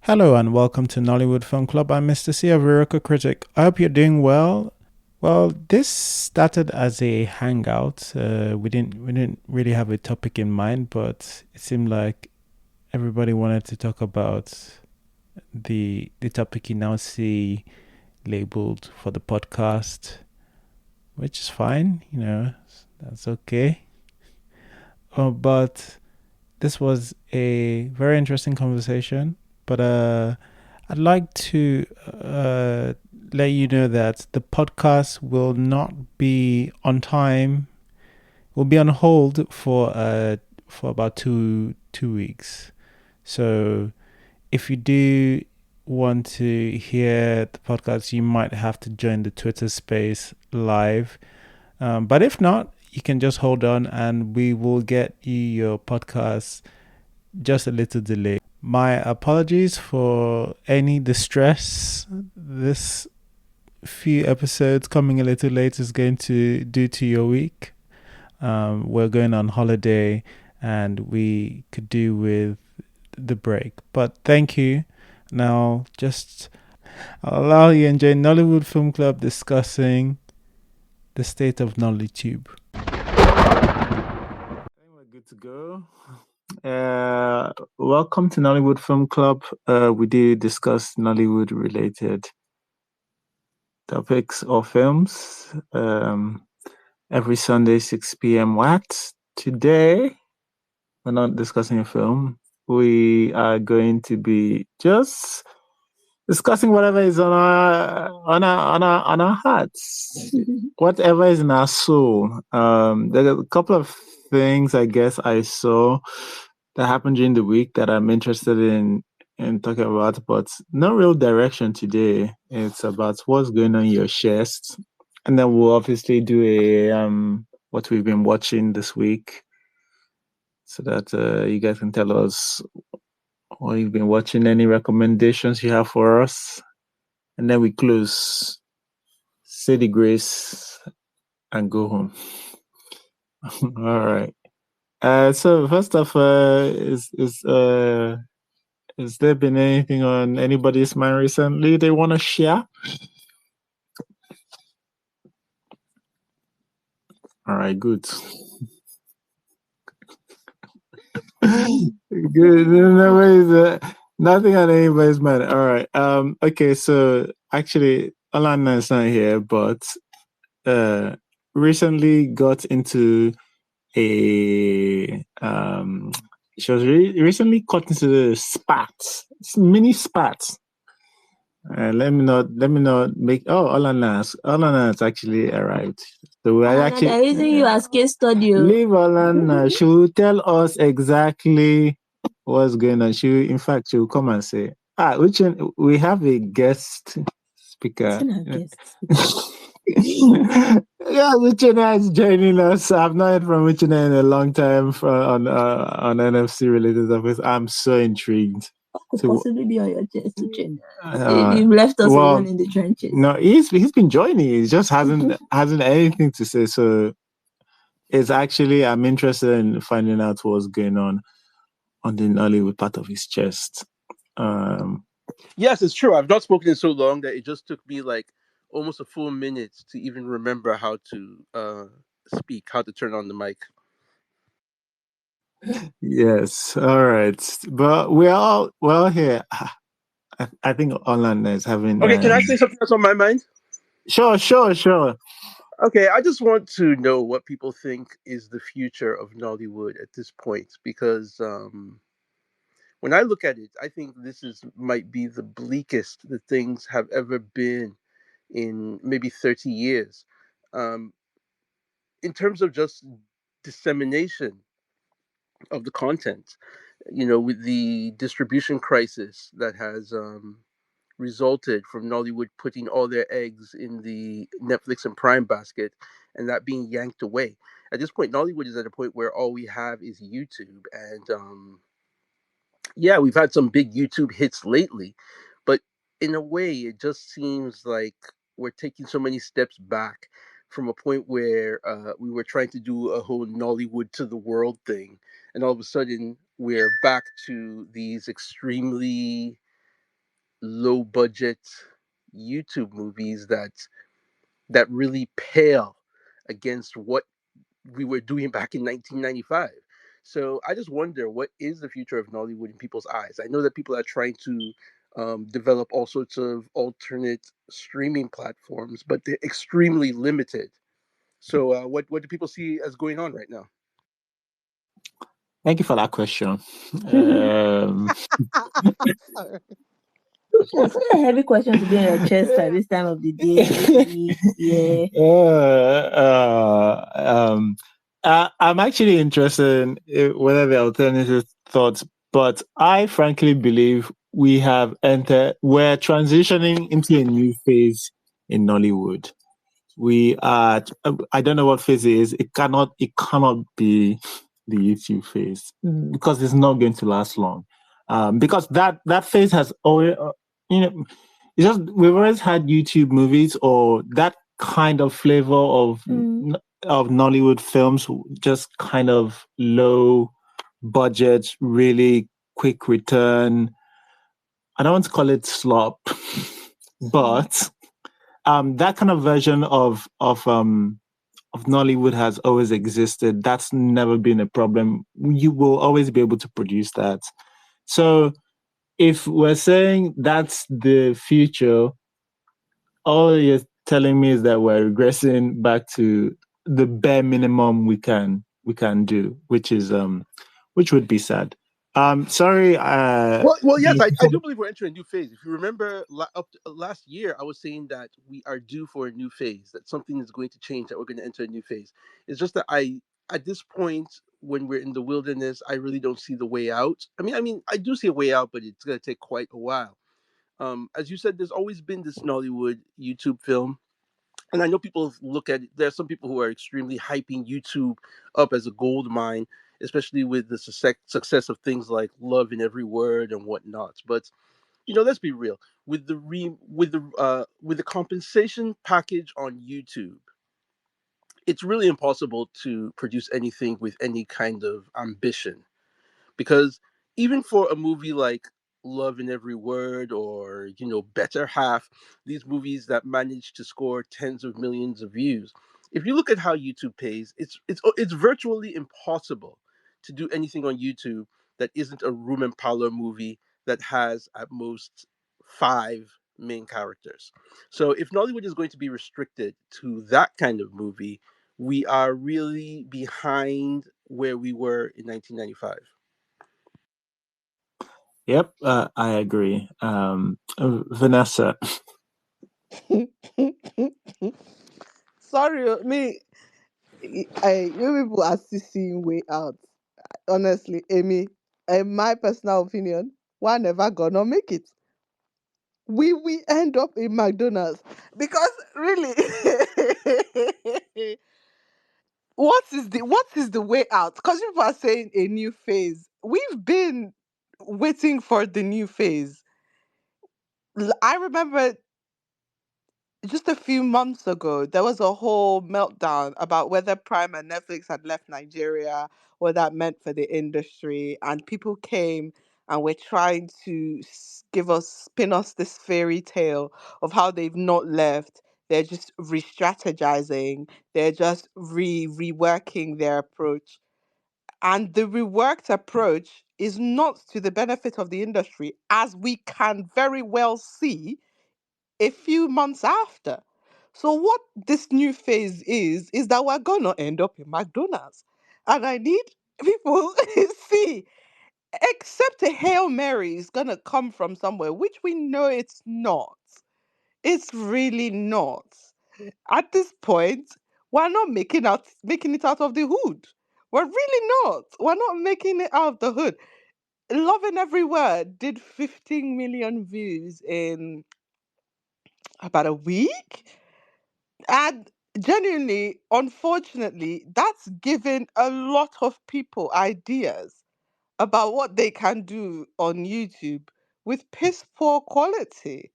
Hello and welcome to Nollywood Film Club. I'm Mr. C, a Viroko critic. I hope you're doing well. Well, this started as a hangout. We didn't really have a topic in mind, but it seemed like everybody wanted to talk about the topic you now see labeled for the podcast, which is fine. That's okay. But this was a very interesting conversation. But I'd like to let you know that the podcast will not be on time. Will be on hold for about two weeks. So if you do want to hear the podcast, you might have to join the Twitter space live. But if not, you can just hold on, and we will get you your podcast just a little delay. My apologies for any distress. This few episodes coming a little late is going to do to your week. We're going on holiday and we could do with the break. But thank you. Now, just I'll allow you to enjoy Nollywood Film Club discussing the State of Nollytube. I think we're good to go. Welcome to Nollywood Film Club. We do discuss Nollywood related topics or films every Sunday, 6 p.m. What? Today, we're not discussing a film. We are going to be just discussing whatever is on our hearts, whatever is in our soul. There are a couple of things I guess I saw that happened during the week that I'm interested in talking about, but no real direction today. It's about what's going on in your chest, and then we'll obviously do a what we've been watching this week, so that you guys can tell us what you've been watching, any recommendations you have for us, and then we close, say the grace, and go home. All right. So first off, has there been anything on anybody's mind recently they want to share? All right, good. Good. No worries. Nothing on anybody's mind. All right. Okay. So actually, Alana is not here, but recently got into a she was recently caught into the spats, mini spats. Let me not make. Oh, Alana has actually arrived. So we are actually They're using you as case study. leave Alana. She will tell us exactly what's going on. In fact, she will come and say, which one, we have a guest speaker. Yeah, Wichina is joining us. I've not heard from Wichina in a long time on NFC related topics. I'm so intrigued. Could possibly be on your chest, Wichina. You've left us alone in the trenches. No, he's been joining. He just hasn't anything to say. So it's actually, I'm interested in finding out what's going on the Nollywood part of his chest. Yes, it's true. I've not spoken in so long that it just took me like almost a full minute to even remember how to speak, how to turn on the mic. Yes, all right. But we're all well here. I think online is having. Okay, can I say something that's on my mind? Sure. Okay, I just want to know what people think is the future of Nollywood at this point, because when I look at it, I think this might be the bleakest that things have ever been in maybe 30 years. Um, in terms of just dissemination of the content, with the distribution crisis that has resulted from Nollywood putting all their eggs in the Netflix and Prime basket and that being yanked away. At this point, Nollywood is at a point where all we have is YouTube. And yeah, we've had some big YouTube hits lately, but in a way, it just seems like we're taking so many steps back from a point where we were trying to do a whole Nollywood to the world thing, and all of a sudden we're back to these extremely low budget YouTube movies that really pale against what we were doing back in 1995. So I just wonder, what is the future of Nollywood in people's eyes? I know that people are trying to develop all sorts of alternate streaming platforms, but they're extremely limited. So what do people see as going on right now? Thank you for that question. It's not a heavy question to be on your chest at this time of the day. Yeah. I'm actually interested in whether the alternative thoughts, but I frankly believe we're transitioning into a new phase in Nollywood. We are, I don't know what phase it is. It cannot be the YouTube phase because it's not going to last long. Because that phase has always, it's just, we've always had YouTube movies or that kind of flavor of Nollywood films, just kind of low budget, really quick return. I don't want to call it slop, but that kind of version of Nollywood has always existed. That's never been a problem. You will always be able to produce that. So if we're saying that's the future, all you're telling me is that we're regressing back to the bare minimum we can do, which would be sad. Sorry. Well, yes, I do believe we're entering a new phase. If you remember, up to, last year, I was saying that we are due for a new phase, that something is going to change, that we're going to enter a new phase. It's just that at this point, when we're in the wilderness, I really don't see the way out. I mean, I do see a way out, but it's going to take quite a while. As you said, there's always been this Nollywood YouTube film. And I know people look at it. There are some people who are extremely hyping YouTube up as a gold mine, especially with the success of things like Love in Every Word and whatnot. But let's be real. With the compensation package on YouTube, it's really impossible to produce anything with any kind of ambition, because even for a movie like Love in Every Word or Better Half, these movies that manage to score tens of millions of views, if you look at how YouTube pays, it's virtually impossible to do anything on YouTube that isn't a room and parlor movie that has at most five main characters. So if Nollywood is going to be restricted to that kind of movie, we are really behind where we were in 1995. Yep, I agree. Vanessa. Sorry, me. You people are still seeing way out. Honestly, Amy, in my personal opinion, one never gonna make it. We end up in McDonald's because really, what is the way out? Because people are saying a new phase. We've been waiting for the new phase. I remember just a few months ago, there was a whole meltdown about whether Prime and Netflix had left Nigeria, what that meant for the industry, and people came and were trying to spin us this fairy tale of how they've not left. They're just re-strategizing. They're just reworking their approach, and the reworked approach is not to the benefit of the industry, as we can very well see a few months after. So what this new phase is that we're gonna end up in McDonald's. And I need people see, except a Hail Mary is gonna come from somewhere, which we know it's not. It's really not. At this point, we're not making it out of the hood. We're really not. We're not making it out of the hood. Loving Every Word did 15 million views in about a week. And genuinely, unfortunately, that's given a lot of people ideas about what they can do on YouTube with piss poor quality.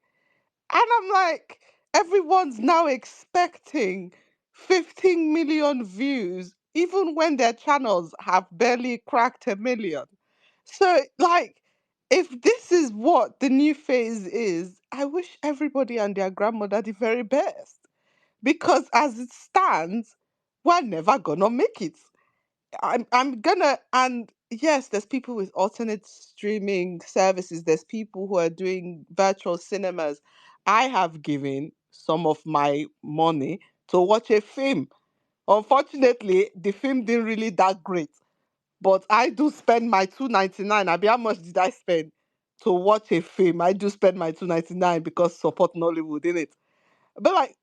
And I'm like, everyone's now expecting 15 million views, even when their channels have barely cracked a million. So, like, if this is what the new phase is, I wish everybody and their grandmother the very best. Because as it stands, we're never gonna make it. I'm gonna, and yes, there's people with alternate streaming services, there's people who are doing virtual cinemas. I have given some of my money to watch a film. Unfortunately, the film didn't really that great. But I do spend my 2.99. I mean, how much did I spend to watch a film? I do spend my 2.99 because support Nollywood, in it. But like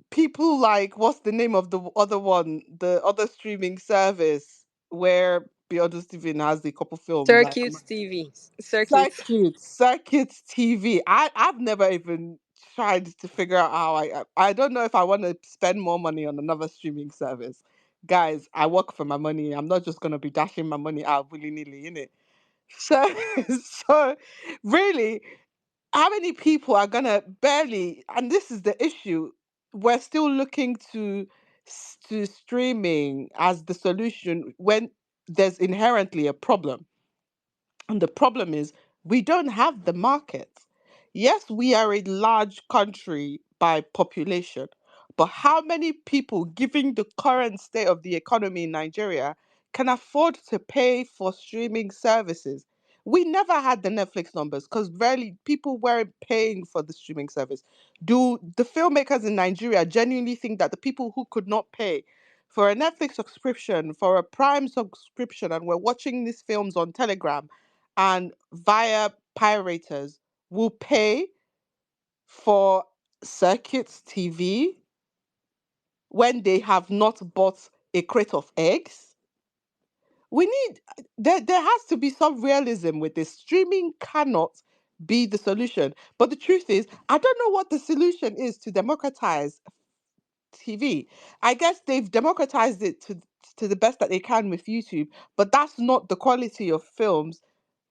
people like, what's the name of the other one? The other streaming service where Beyond Steven has a couple films like Circuit TV. Circuit. Circuit TV. I've never even tried to figure out how I don't know if I want to spend more money on another streaming service. Guys, I work for my money. I'm not just gonna be dashing my money out willy nilly, innit? So so really, how many people are gonna barely, and this is the issue, we're still looking to streaming as the solution when there's inherently a problem. And the problem is we don't have the market. Yes, we are a large country by population, but how many people, given the current state of the economy in Nigeria, can afford to pay for streaming services? We never had the Netflix numbers because rarely people weren't paying for the streaming service. Do the filmmakers in Nigeria genuinely think that the people who could not pay for a Netflix subscription, for a Prime subscription, and were watching these films on Telegram and via pirators will pay for Circuits TV when they have not bought a crate of eggs? We need, there has to be some realism with this. Streaming cannot be the solution. But the truth is, I don't know what the solution is to democratize TV. I guess they've democratized it to the best that they can with YouTube, but that's not the quality of films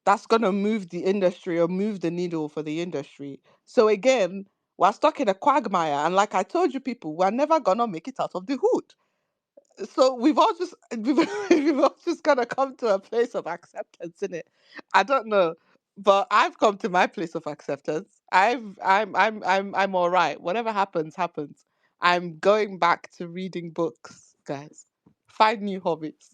that's going to move the industry or move the needle for the industry. So again, we're stuck in a quagmire. And like I told you people, we're never going to make it out of the hood. So we've all just we've all just got to come to a place of acceptance in it. I don't know, but I've come to my place of acceptance. I'm all right. Whatever happens, happens. I'm going back to reading books, guys. Find new hobbies.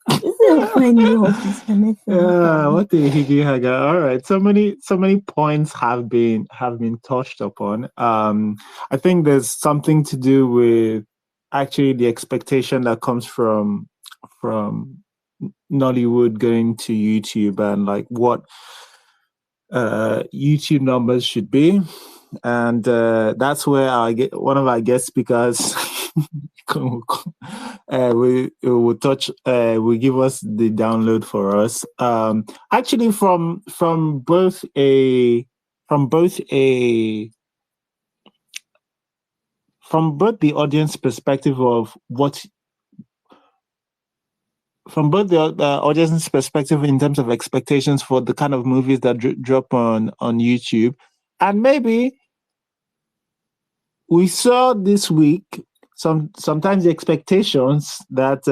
Instead of finding new hobbies, can I Yeah, what a higgy haga. All right. So many points have been touched upon. I think there's something to do with actually the expectation that comes from Nollywood going to YouTube and like what YouTube numbers should be. And that's where I get one of our guest speakers we will touch will give us the download for us. Actually from both a from both the audience perspective of what from both the audience perspective in terms of expectations for the kind of movies that drop on YouTube, and maybe we saw this week sometimes the expectations that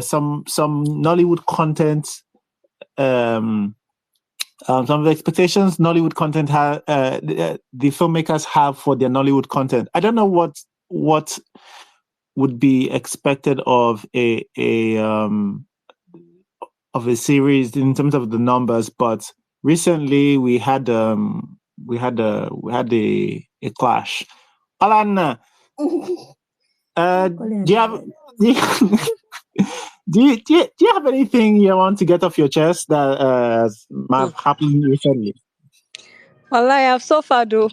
some Nollywood content some of the expectations Nollywood content the filmmakers have for their Nollywood content. I don't know what would be expected of a series in terms of the numbers, but recently we had a clash. Alan, do you have do you have anything you want to get off your chest that might have happened recently? Well, I have suffered though.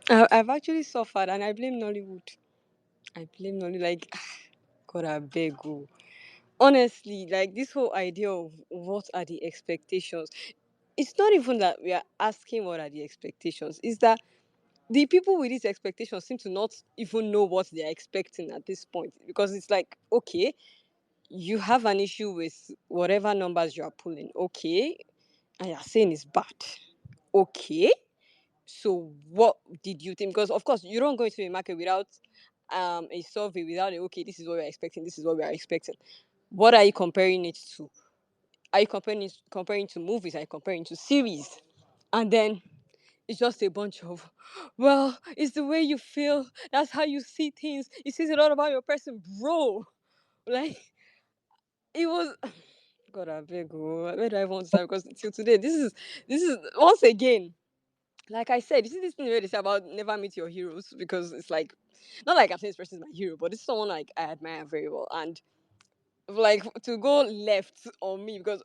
I've actually suffered, and I blame Nollywood. I blame Nollywood. Like, God, I beg you. Honestly, like this whole idea of what are the expectations. It's not even that we are asking what are the expectations. It's that the people with these expectations seem to not even know what they are expecting at this point. Because it's like, okay, you have an issue with whatever numbers you are pulling. Okay, and you're saying it's bad. Okay, so what did you think? Because of course you don't go into a market without a survey, without a, okay, this is what we're expecting, this is what we are expecting. What are you comparing it to? Are you comparing to movies? Are you comparing to series? And then it's just a bunch of, well, it's the way you feel. That's how you see things. It says a lot about your person, bro. Like, it was. God, I beg you. Where do I want to start? Because till today, this is once again, like I said, you see this thing where they say about never meet your heroes, because it's like, not like I'm saying this person is my hero, but this is someone like I admire very well, and like to go left on me, because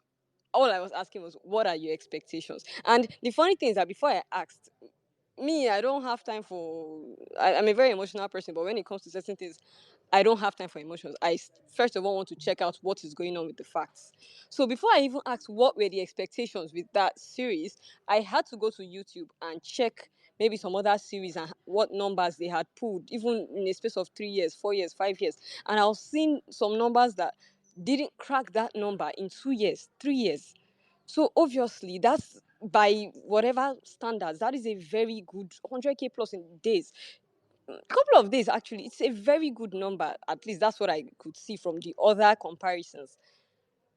all I was asking was, what are your expectations? And the funny thing is that before I asked, me, I don't have time for. I'm a very emotional person, but when it comes to certain things, I don't have time for emotions. First of all want to check out what is going on with the facts. So before I even asked what were the expectations with that series, I had to go to YouTube and check maybe some other series and what numbers they had pulled, even in a space of 3 years, 4 years, 5 years. And I was seeing some numbers that didn't crack that number in 2 years, 3 years. So obviously, that's by whatever standards, that is a very good 100K plus in days. Couple of days actually, it's a very good number. At least that's what I could see from the other comparisons.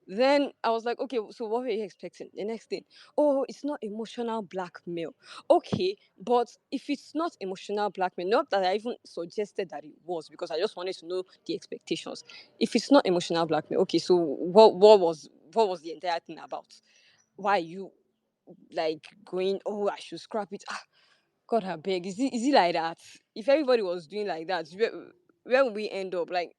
Then I was like, okay, so what were you expecting? The next thing, oh, it's not emotional blackmail. Okay, but if it's not emotional blackmail, not that I even suggested that it was, because I just wanted to know the expectations. If it's not emotional blackmail, okay, so what was the entire thing about? Why are you like going, oh, I should scrap it? God, I beg. Is it like that? If everybody was doing like that, where would we end up? Like,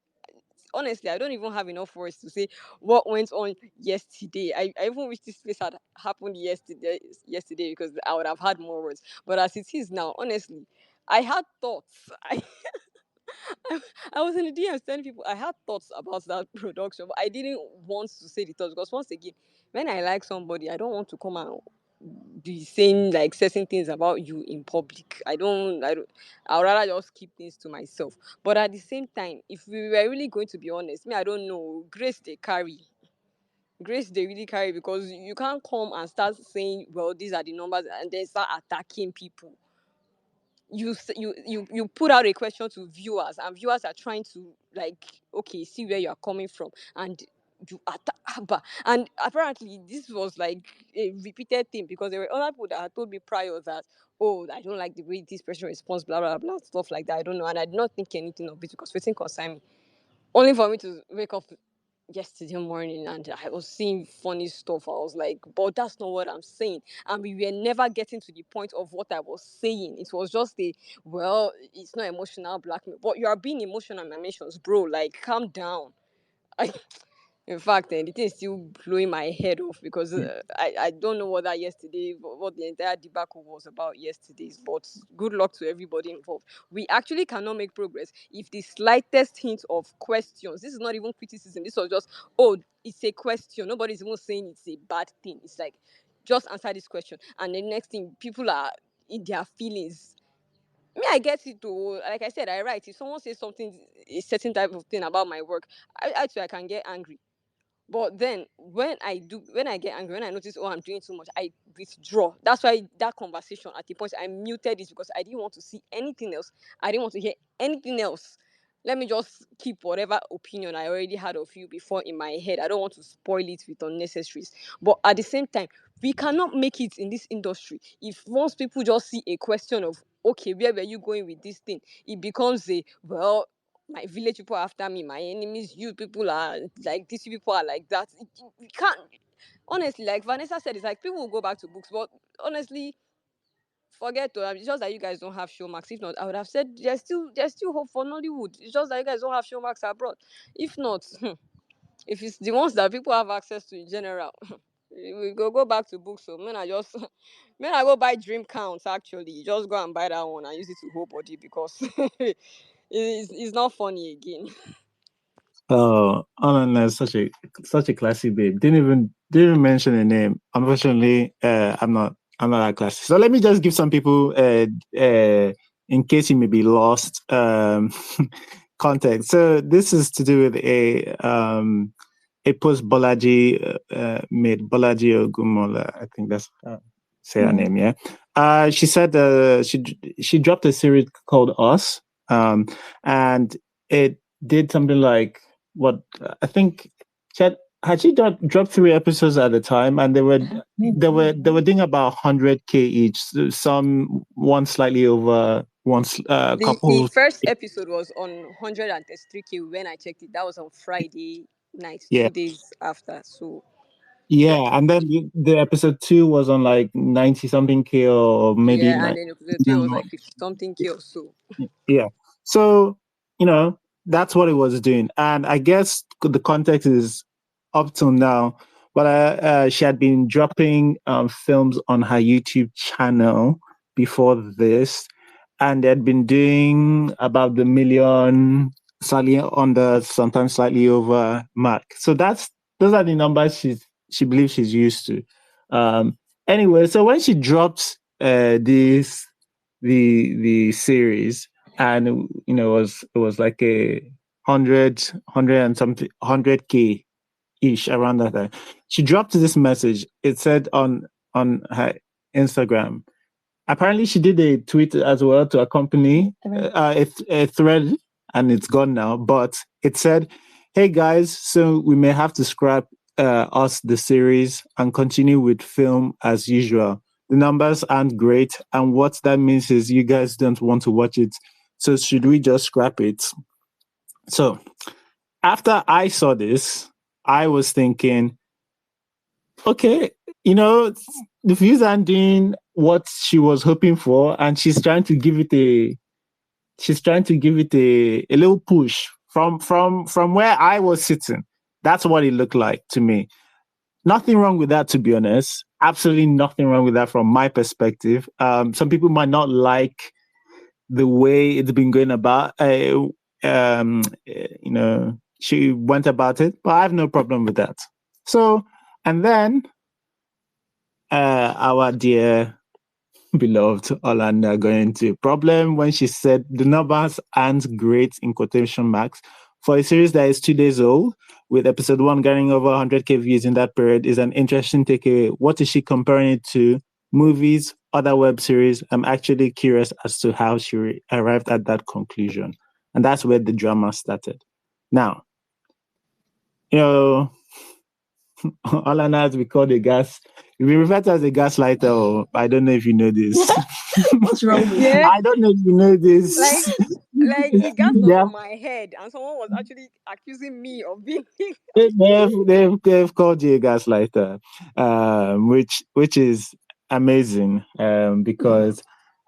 honestly, I don't even have enough words to say what went on yesterday. I even wish this place had happened yesterday, because I would have had more words. But as it is now, honestly, I had thoughts. I was in the DMs telling people I had thoughts about that production, but I didn't want to say the thoughts, because once again, when I like somebody, I don't want to come and be saying like certain things about you in public. I'd rather just keep things to myself. But at the same time, if we were really going to be honest, me, I don't know, grace they really carry, because you can't come and start saying, well, these are the numbers, and then start attacking people. You put out a question to viewers, and viewers are trying to, like, okay, see where you are coming from, and you attack. And apparently this was like a repeated thing, because there were other people that had told me prior that, oh, I don't like the way this person responds, blah blah blah, stuff like that. I don't know, and I did not think anything of it, because it didn't concern me. Only for me to wake up yesterday morning and I was seeing funny stuff. I was like, but that's not what I'm saying. And we were never getting to the point of what I was saying. It was just well, it's not emotional blackmail. But you are being emotional in my mentions, bro. Like, calm down. In fact, the thing is still blowing my head off, because I don't know what the entire debacle was about yesterday. But good luck to everybody involved. We actually cannot make progress if the slightest hint of questions. This is not even criticism. This was just, oh, it's a question. Nobody's even saying it's a bad thing. It's like, just answer this question. And the next thing, people are in their feelings. Me, I get it though. Like I said, I write. If someone says something, a certain type of thing about my work, I can get angry. But then when I get angry, when I notice, oh, I'm doing too much, I withdraw. That's why that conversation at the point I muted it, because I didn't want to see anything else. I didn't want to hear anything else. Let me just keep whatever opinion I already had of you before in my head. I don't want to spoil it with unnecessaries. But at the same time, we cannot make it in this industry if once people just see a question of, okay, where were you going with this thing? It becomes well, my village people are after me, my enemies, you people are like this, people are like that. We can't, honestly, like Vanessa said, it's like people will go back to books, but honestly, forget to. It's just that you guys don't have showmarks. If not, I would have said there's still hope for Nollywood. It's just that you guys don't have showmarks abroad. If not, if it's the ones that people have access to in general, we go back to books. So I go buy Dream Counts. Actually, just go and buy that one and use it to whole body, because it's not funny again. Oh, Anna is such a classy babe. Didn't even mention a name. Unfortunately, I'm not that classy. So let me just give some people in case you may be lost context. So this is to do with a post Bolaji made, Bolaji Ogumola. I think that's say her name. Yeah. She said she dropped a series called Us, and it did something like what I think she had had she dropped 3 episodes at a time, and they were doing about 100K each. So some one slightly over, The first episode was on 133K when I checked it. That was on Friday night, Yeah. 2 days after. So yeah, and then the episode 2 was on like 90 something K, or maybe yeah, and then episode 3 was like 50 something K or so. Yeah. So, that's what it was doing. And I guess the context is up till now, but she had been dropping films on her YouTube channel before this, and they'd been doing about the million, slightly under, sometimes slightly over mark. So those are the numbers she believes she's used to. Anyway, so when she dropped the series, and it was like a 100K ish, around that time, she dropped this message. It said on her Instagram. Apparently she did a tweet as well to accompany a thread, and it's gone now, but it said, "Hey guys, so we may have to scrap us the series and continue with film as usual. The numbers aren't great, and what that means is you guys don't want to watch it. So should we just scrap it?" So after I saw this, I was thinking, okay, the views aren't doing what she was hoping for, and she's trying to give it a little push from where I was sitting. That's what it looked like to me. Nothing wrong with that, to be honest. Absolutely nothing wrong with that from my perspective. Some people might not like the way it's been going about. She went about it, but I have no problem with that. So, and then our dear beloved Orlando going into problem when she said the numbers aren't great, in quotation marks, for a series that is 2 days old, with episode 1 getting over 100K views in that period, is an interesting takeaway. What is she comparing it to? Movies, other web series? I'm actually curious as to how she arrived at that conclusion. And that's where the drama started. Now, Alana has been called a gas. We refer to as a gaslighter, or I don't know if you know this. What's wrong with you? Yeah. I don't know if you know this. Like the gas was on my head, and someone was actually accusing me of being. They've called you a gaslighter, which is amazing, because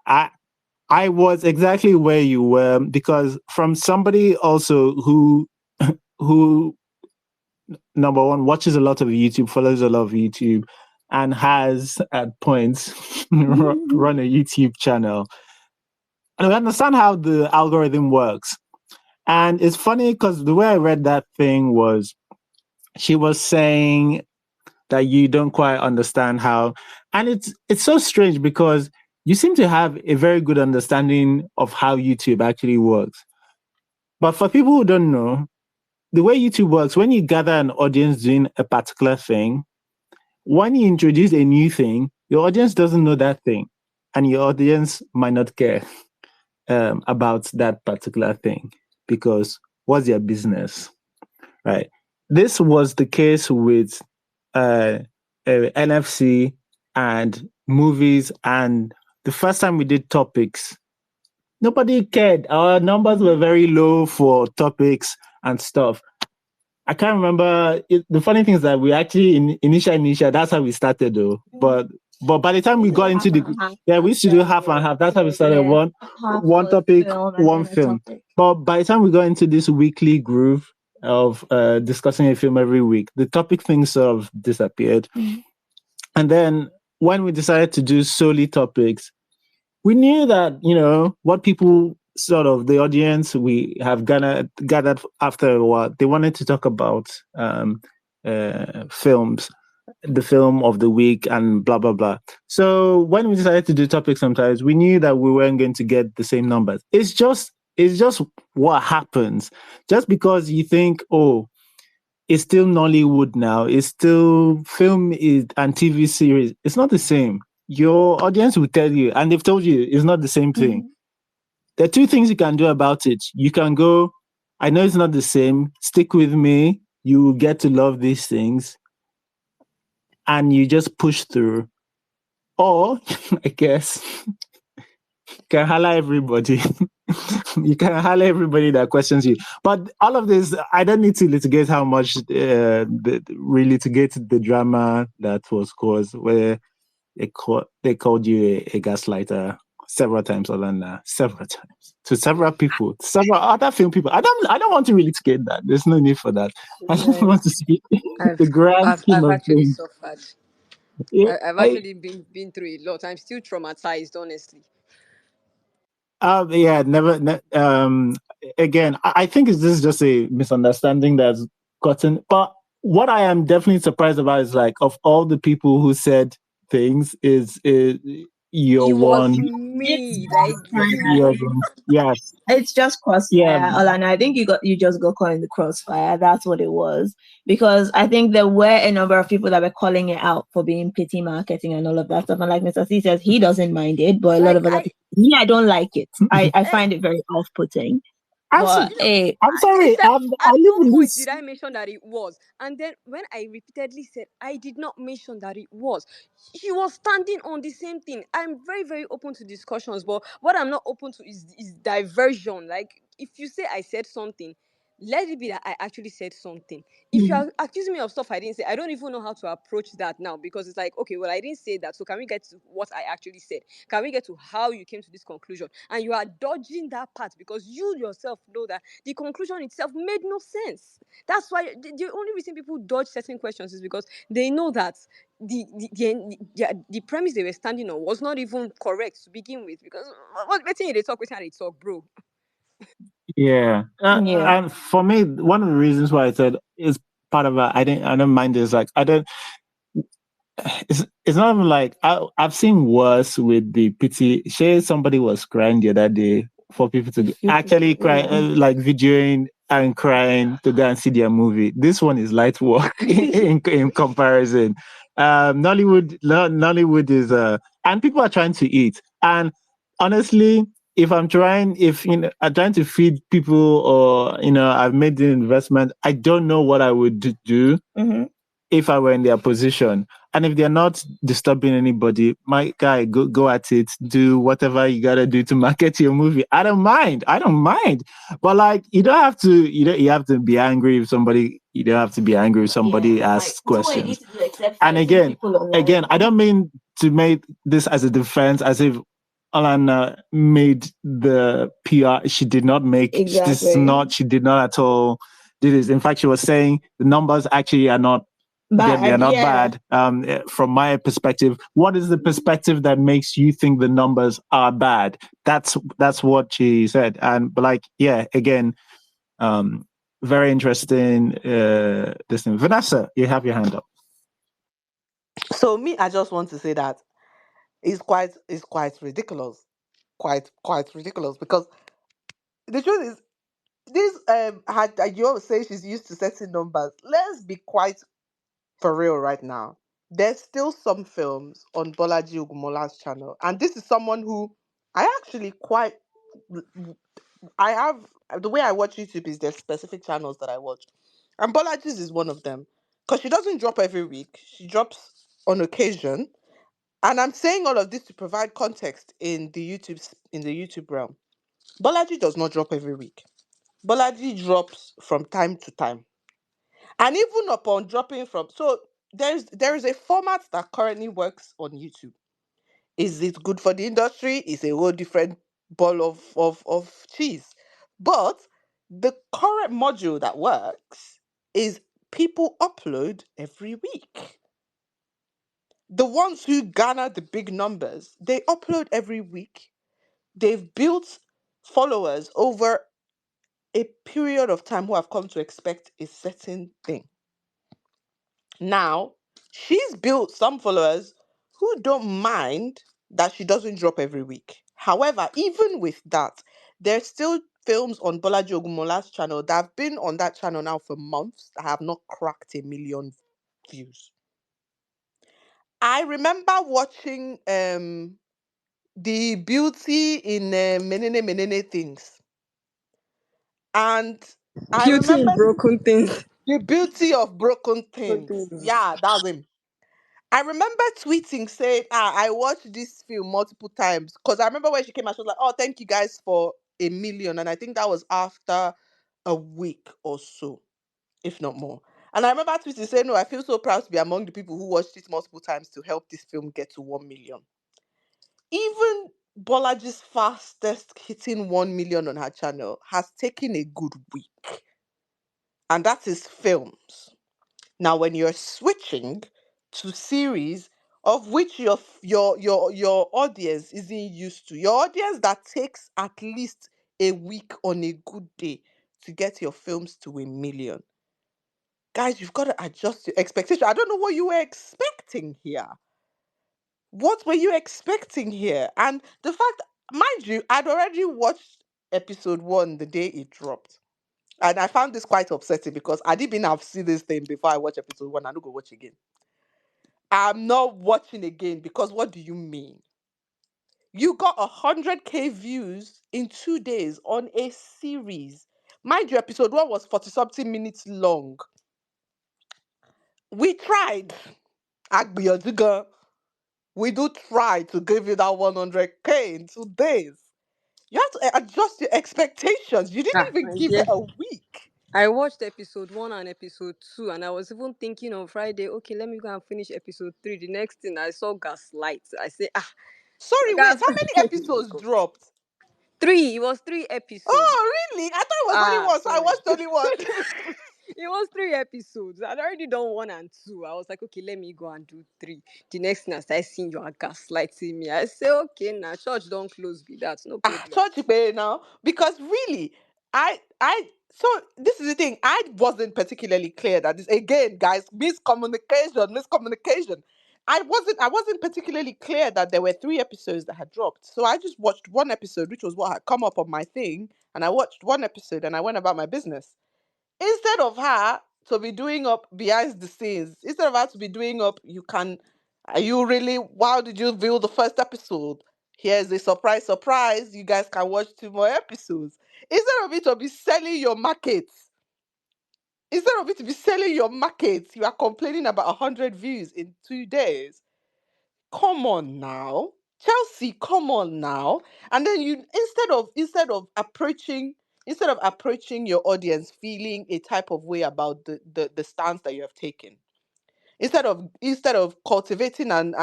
I was exactly where you were, because from somebody also who number one watches a lot of YouTube, follows a lot of YouTube, and has at points run a YouTube channel. And I understand how the algorithm works. And it's funny because the way I read that thing was, she was saying that you don't quite understand how, and it's so strange because you seem to have a very good understanding of how YouTube actually works. But for people who don't know, the way YouTube works, when you gather an audience doing a particular thing, when you introduce a new thing, your audience doesn't know that thing, and your audience might not care about that particular thing, because what's their business, right? This was the case with NFC and movies, and the first time we did topics, nobody cared. Our numbers were very low for topics and stuff. I can't remember. The funny thing is that we actually, initial, that's how we started though. But by the time we got into we used to do half and half. That's how we started. One topic, one film. But by the time we got into this weekly groove of discussing a film every week, the topic thing sort of disappeared. And then when we decided to do solely topics, we knew that, what people sort of, the audience we have gathered after a while, they wanted to talk about films, the film of the week, and blah, blah, blah. So when we decided to do topics, sometimes we knew that we weren't going to get the same numbers. It's just what happens. Just because you think, oh, it's still Nollywood now, it's still film and TV series, it's not the same. Your audience will tell you, and they've told you, it's not the same thing. There are two things you can do about it. You can go, I know it's not the same, stick with me, you get to love these things and you just push through. Or, I guess, you can holler everybody. You can holler everybody that questions you. But all of this, I don't need to litigate how much, litigate the drama that was caused, where they called you a gaslighter several times, Olana, several times, to several people, several other film people. I don't want to litigate that. There's no need for that. I just Yes. want to speak I've the grand scheme I've of actually things. suffered. Yeah, I've actually been through a lot. I'm still traumatized, honestly. yeah, never. Again, I think this is just a misunderstanding that's gotten. But what I am definitely surprised about is, like, of all the people who said things, is you're It was one. It's me, like You're you. crossfire. yes, It's just yeah, crossfire, Olana. I think you just got caught in the crossfire. That's what it was. Because I think there were a number of people that were calling it out for being pity marketing and all of that stuff. And like Mr. C says, he doesn't mind it, but a lot Like of other people, me, I don't like it. I eh, find it very off-putting. But absolutely. you know, hey, I'm sorry. I at live no in point did this. I mention that it was. And then when I repeatedly said I did not mention that it was, she was standing on the same thing. I'm very, very open to discussions, but what I'm not open to is diversion. Like, if you say I said something, let it be that I actually said something. If you are accusing me of stuff I didn't say, I don't even know how to approach that now, because it's like, okay, well, I didn't say that. So can we get to what I actually said? Can we get to how you came to this conclusion? And you are dodging that part because you yourself know that the conclusion itself made no sense. That's why the only reason people dodge certain questions is because they know that the premise they were standing on was not even correct to begin with. Because what they talk, bro. Yeah, yeah. and for me, one of the reasons why I said is part of it. I don't mind this. Like, I don't. It's not even like I've seen worse with the pity. Say somebody was crying the other day for people to actually cry, like videoing and crying to go and see their movie. This one is light work in comparison. Nollywood is and people are trying to eat. And honestly, if I'm trying to feed people, or I've made the investment, I don't know what I would do Mm-hmm. if I were in their position. And if they're not disturbing anybody, my guy, go at it. Do whatever you gotta do to market your movie. I don't mind. But like, you don't have to. You have to be angry if somebody. You don't have to be angry if somebody asks questions. And again, I don't mean to make this as a defense, as if Alana made the PR. She did not make. Exactly. She did not at all do this. In fact, she was saying the numbers actually are not they're Bad, not yeah. bad. From my perspective, what is the perspective that makes you think the numbers are bad? That's what she said. And but like, yeah, again, very interesting. This thing, Vanessa, you have your hand up. So me, I just want to say that it's quite ridiculous. Quite ridiculous, because the truth is this had you always say she's used to setting numbers. Let's be quite for real right now. There's still some films on Bolaji Ogumola's channel, and this is someone who I actually quite I have the way I watch YouTube is there's specific channels that I watch, and Bolaji's is one of them because she doesn't drop every week. She drops on occasion, and I'm saying all of this to provide context in the YouTube realm. Bolaji does not drop every week. Bolaji drops from time to time. And even upon dropping from there is a format that currently works on YouTube. Is it good for the industry? It's a whole different ball of cheese. But the current module that works is people upload every week. The ones who garner the big numbers, they upload every week. They've built followers over a period of time who have come to expect a certain thing. Now, she's built some followers who don't mind that she doesn't drop every week. However, even with that, there's still films on Bolaji Ogumola's channel that have been on that channel now for months that have not cracked 1 million views. I remember watching the beauty in Menene Menene things. And I Beauty in remember broken things. The beauty of broken Good things. things. Yeah, that's him. I remember tweeting saying, I watched this film multiple times. Because I remember when she came out, she was like, oh, thank you guys for 1 million. And I think that was after a week or so, if not more. And I remember tweeting saying, no, I feel so proud to be among the people who watched it multiple times to help this film get to 1 million. Even Bolaji's fastest hitting 1 million on her channel has taken a good week. And that is films. Now, when you're switching to series of which your audience isn't used to, your audience that takes at least a week on a good day to get your films to 1 million, guys, you've got to adjust your expectation. I don't know what you were expecting here. What were you expecting here? And the fact, mind you, I'd already watched episode 1 the day it dropped. And I found this quite upsetting because I didn't even have seen this thing before I watch episode 1. I don't go watch again. I'm not watching again because what do you mean? You got 100K views in 2 days on a series. Mind you, episode 1 was 40 something minutes long. We tried. Agbiyoduga. We do try to give you that 100K in 2 days. You have to adjust your expectations. You didn't even My give dear. it a week. I watched episode 1 and episode 2, and I was even thinking on Friday, okay, let me go and finish episode 3. The next thing I saw Gaslight. I say, Sorry, wait, gas. how many episodes dropped? 3. It was 3 episodes. Oh, really? I thought it was only one, so I Sorry. watched only one. It was 3 episodes. I'd already done 1 and 2. I was like, okay, let me go and do 3. The next thing I started seeing you are gaslighting me. I say, okay, now church don't close be that, no problem. Church pay now. Because really, so this is the thing. I wasn't particularly clear that this again, guys, miscommunication. I wasn't particularly clear that there were 3 episodes that had dropped. So I just watched one episode, which was what had come up on my thing, and I watched one episode and I went about my business. Instead of her to be doing up behind the scenes, instead of her to be doing up, are you really, why did you view the first episode? Here's a surprise, surprise. You guys can watch 2 more episodes. Instead of it to be selling your markets, you are complaining about 100 views in 2 days. Come on now. Chelsea, come on now. And then you instead of approaching your audience feeling a type of way about the stance that you have taken, instead of cultivating and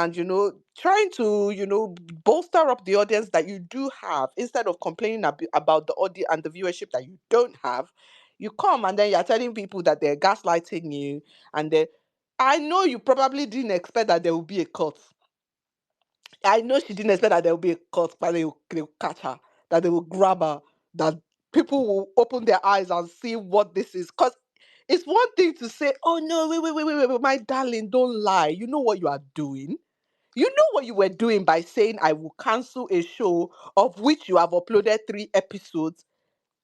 trying to bolster up the audience that you do have, instead of complaining about the audience and the viewership that you don't have, you come and then you're telling people that they're gaslighting you. And then I know you probably didn't expect that there will be a cut. I know she didn't expect that there will be a cut, but they will catch her, that they will grab her, that people will open their eyes and see what this is. Because it's one thing to say, oh no, wait, my darling, don't lie. You know what you are doing. You know what you were doing by saying, I will cancel a show of which you have uploaded 3 episodes,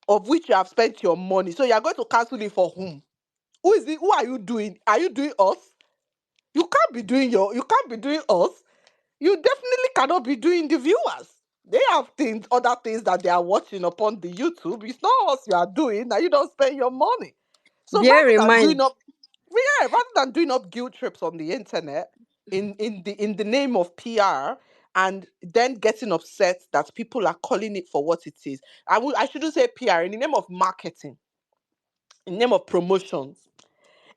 of which you have spent your money. So you're going to cancel it for whom? Who is it? Who are you doing? Are you doing us? You can't be doing us. You definitely cannot be doing the viewers. They have other things that they are watching upon the YouTube. It's not us you are doing, that you don't spend your money. So Bear rather in than doing mind, up, yeah, rather than doing up guilt trips on the internet in the name of PR and then getting upset that people are calling it for what it is. I shouldn't say PR, in the name of marketing, in the name of promotions.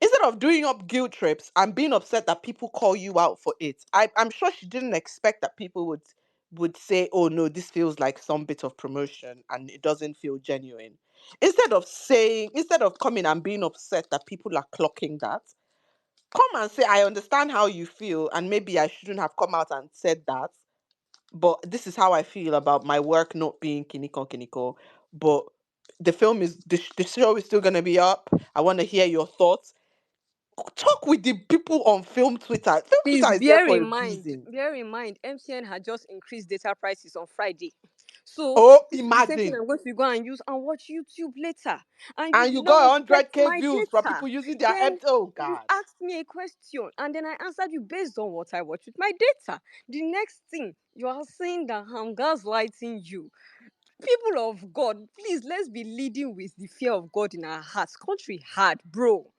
Instead of doing up guilt trips and being upset that people call you out for it, I'm sure she didn't expect that people would say, oh no, this feels like some bit of promotion and it doesn't feel genuine. Instead of coming and being upset that people are clocking that, come and say, I understand how you feel, and maybe I shouldn't have come out and said that, but this is how I feel about my work not being kiniko kiniko. But the show is still gonna be up. I want to hear your thoughts. Talk with the people on Film Twitter. Film please Twitter is there for a reason. MTN had just increased data prices on Friday. So Oh, this is the same thing imagine. I'm going to go and use and watch YouTube later. And you And did you not got respect 100K my views from data. people using their Then empty. Oh, you God. asked me a question and then I answered you based on what I watched with my data. The next thing you are saying that I'm gaslighting you. People of God, please let's be leading with the fear of God in our hearts. Country hard, bro.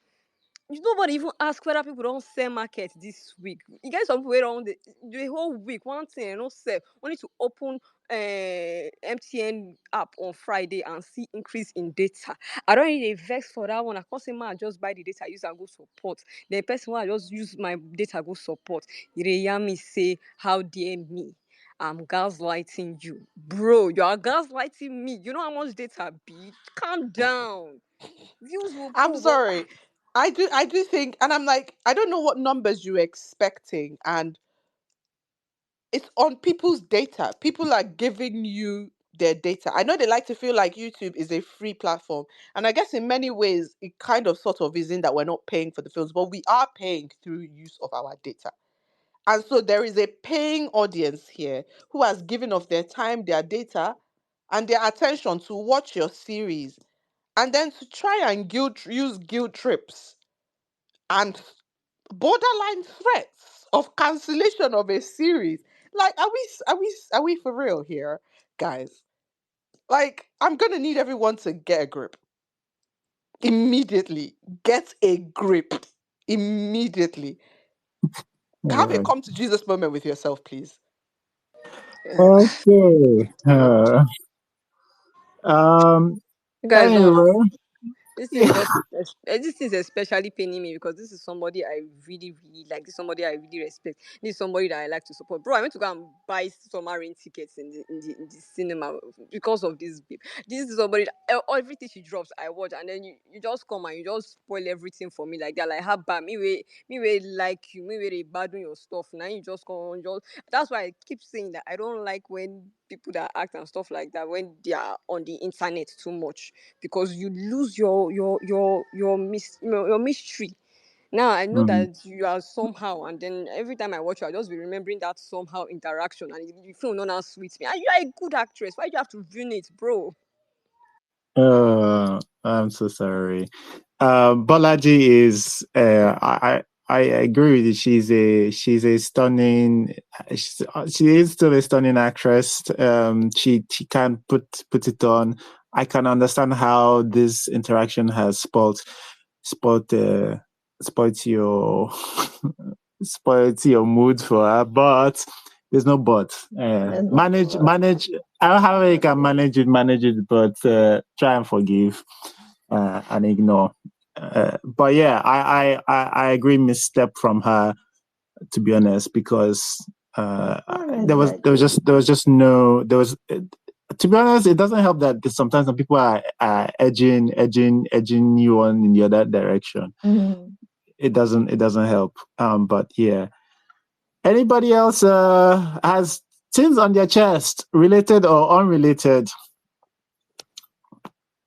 Nobody even ask whether people don't sell market this week. You guys some people wait on the whole week. One thing I don't sell. Only to open MTN app on Friday and see increase in data. I don't need a vex for that one. I can't say man just buy the data, use and go support. The person will just use my data go support. You hear me say, how dare me? I'm gaslighting you. Bro, you are gaslighting me. You know how much data be? Calm down. Views will I'm go, but sorry. I do think, and I'm like, I don't know what numbers you're expecting, and it's on people's data. People are giving you their data. I know they like to feel like YouTube is a free platform, and I guess in many ways it kind of sort of is in that we're not paying for the films, but we are paying through use of our data. And so there is a paying audience here who has given of their time, their data, and their attention to watch your series, and then to try and use guilt trips and borderline threats of cancellation of a series. Like, are we for real here, guys? Like, I'm gonna need everyone to get a grip immediately. Get a grip immediately. Have a Yeah. come to Jesus moment with yourself, please. Okay. Um. you guys don't Anyway. understand. This thing is Yeah. just this is especially paining me because this is somebody I really, really like. This is somebody I really respect. This is somebody that I like to support. Bro, I went to go and buy summer rain tickets in the cinema because of this babe. This is somebody that everything she drops, I watch, and then you just come and you just spoil everything for me like that. Like how bad me way like you, me way they bad doing your stuff. Now you just come and just that's why I keep saying that I don't like when people that act and stuff like that when they are on the internet too much because you lose your mystery. Now I know Mm. that you are somehow, and then every time I watch you, I just be remembering that somehow interaction, and you feel no now sweet me. And you are a good actress. Why do you have to ruin it, bro? I'm so sorry. Bolaji is. I agree with you. She's a stunning. She is still a stunning actress. She can put it on. I can understand how this interaction has spoiled spoiled your spoiled your mood for her, but there's no but. There's no Manage. I don't know how you can manage it, but try and forgive and ignore. But yeah, I agree misstep from her, to be honest, because there was to be honest, it doesn't help that sometimes some people are edging you on in the other direction. Mhm. It doesn't help. But yeah. Anybody else has things on their chest, related or unrelated?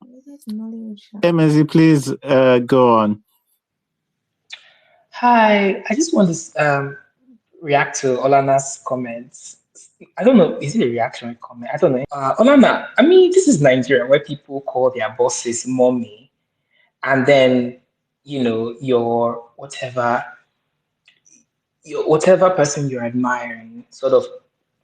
This is Nollywood show. MSC, please go on. Hi, I just want to react to Olana's comments. I don't know, is it a reaction or a comment? I don't know. Olana, I mean, this is Nigeria where people call their bosses mommy, and then your whatever person you're admiring, sort of,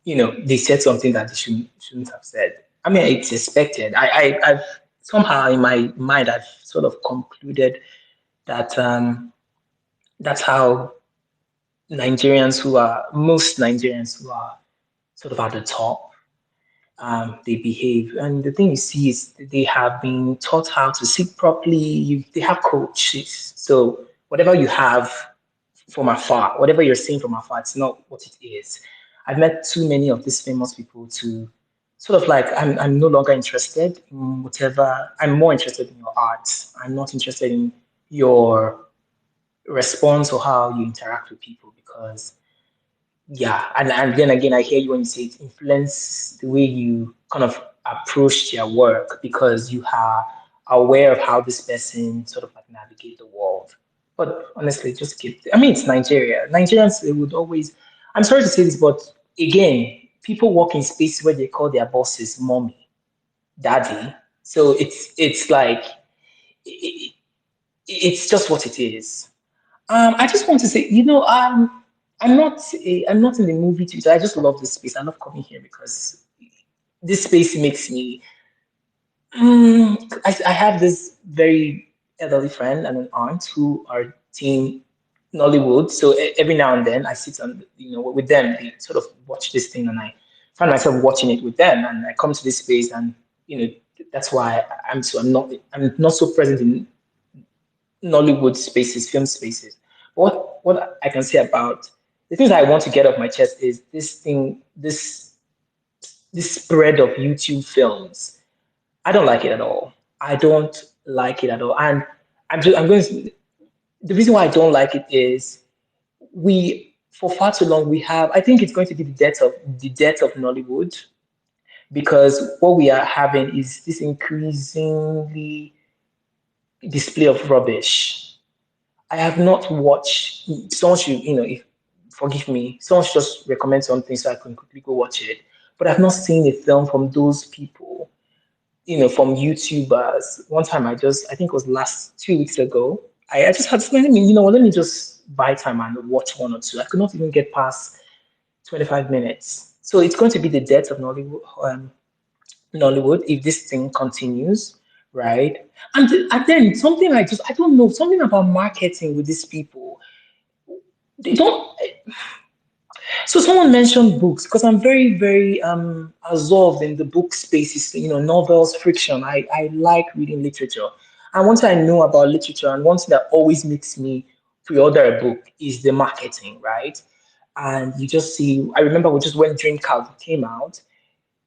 they said something that they shouldn't have said. I mean, it's expected. I've somehow in my mind I've sort of concluded that that's how most Nigerians who are sort of at the top, they behave. And the thing you see is they have been taught how to sit properly. They have coaches. So whatever you have from afar, whatever you're seeing from afar, it's not what it is. I've met too many of these famous people to sort of like, I'm no longer interested in whatever. I'm more interested in your art. I'm not interested in your response or how you interact with people because yeah, and then again, I hear you when you say it influence the way you kind of approach your work because you are aware of how this person sort of like navigate the world. But honestly, just keep. I mean, it's Nigeria. Nigerians, they would always. I'm sorry to say this, but again, people work in spaces where they call their bosses mommy, daddy. So it's like it, it's just what it is. I just want to say, I'm not in the movie theater. I just love this space. I love coming here because this space makes me. I have this very elderly friend and an aunt who are team Nollywood. So every now and then I sit on, with them. They sort of watch this thing, and I find myself watching it with them. And I come to this space, and that's why I'm not so present in Nollywood spaces, film spaces. What I can say about the things I want to get off my chest is this spread of YouTube films. I don't like it at all. I don't like it at all. And I'm going to, the reason why I don't like it is we for far too long we have, I think it's going to be the death of Nollywood, because what we are having is this increasingly display of rubbish. I have not watched. Someone should, if forgive me, someone should just recommend something so I can quickly go watch it. But I've not seen a film from those people, from YouTubers. One time I think it was last 2 weeks ago. I just had let me, let me just buy time and watch one or two. I could not even get past 25 minutes. So it's going to be the death of Nollywood if this thing continues, right? And then something I don't know, something about marketing with these people. They don't. So someone mentioned books, because I'm very, very absorbed in the book spaces, novels, fiction. I like reading literature. And one thing I know about literature, and one thing that always makes me pre-order a book, is the marketing, right? And you just see, I remember we just when Dream Card came out,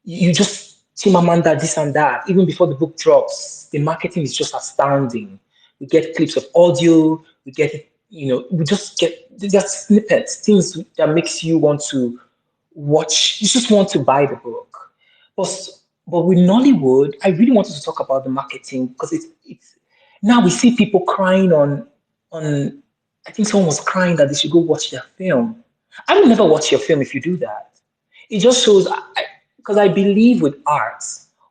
you just Chimamanda, this and that, even before the book drops, the marketing is just astounding. We get clips of audio, we get, we just get just snippets, things that makes you want to watch, you just want to buy the book. But but with Nollywood, I really wanted to talk about the marketing, because it's now we see people crying on I think someone was crying that they should go watch their film. I will never watch your film if you do that. It just shows, because I believe with art,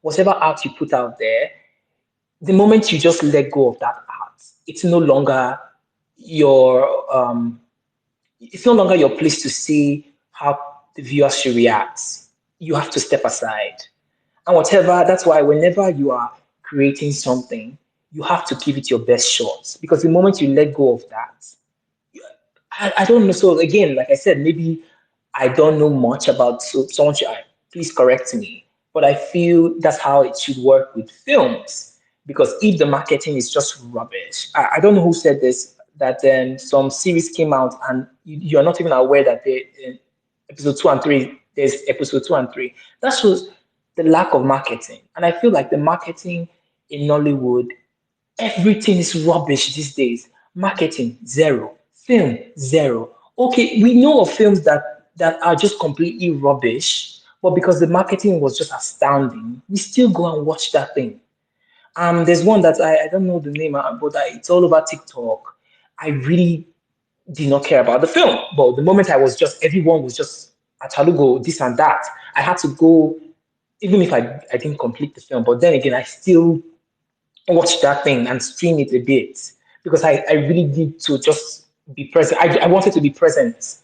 whatever art you put out there, the moment you just let go of that art, it's no longer your it's no longer your place to see how the viewer should react. You have to step aside. And whatever, that's why whenever you are creating something, you have to give it your best shot. Because the moment you let go of that, I don't know. So again, like I said, maybe I don't know much about, so someone should please correct me. But I feel that's how it should work with films. Because if the marketing is just rubbish, I don't know who said this, that some series came out and you're not even aware that episode 2 and 3, there's episode 2 and 3. That shows the lack of marketing. And I feel like the marketing in Nollywood, everything is rubbish these days. Marketing, zero. Film, zero. Okay, we know of films that are just completely rubbish, but because the marketing was just astounding, we still go and watch that thing. There's one that I don't know the name, but it's all over TikTok. I really did not care about the film, but the moment everyone was just at Halugo, this and that, I had to go, even if I didn't complete the film, but then again, I still watch that thing and stream it a bit, because I really need to just be present. I wanted to be present,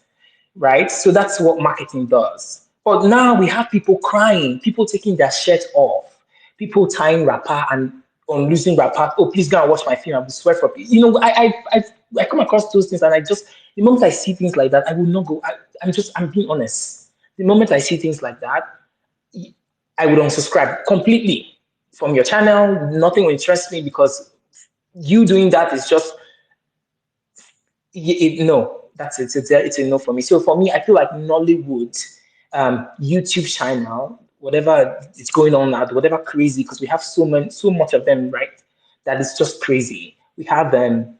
right? So that's what marketing does. But now we have people crying, people taking their shirt off, people tying wrapper and on losing wrapper. Oh, please go and watch my film. I will swear for you. I come across those things, and the moment I see things like that, I will not go. I'm being honest. The moment I see things like that, I would unsubscribe completely from your channel. Nothing will interest me, because you doing that is just no. That's it. It's a no for me. So for me, I feel like Nollywood YouTube channel, whatever is going on now, whatever crazy, because we have so much of them, right? That is just crazy. We have them.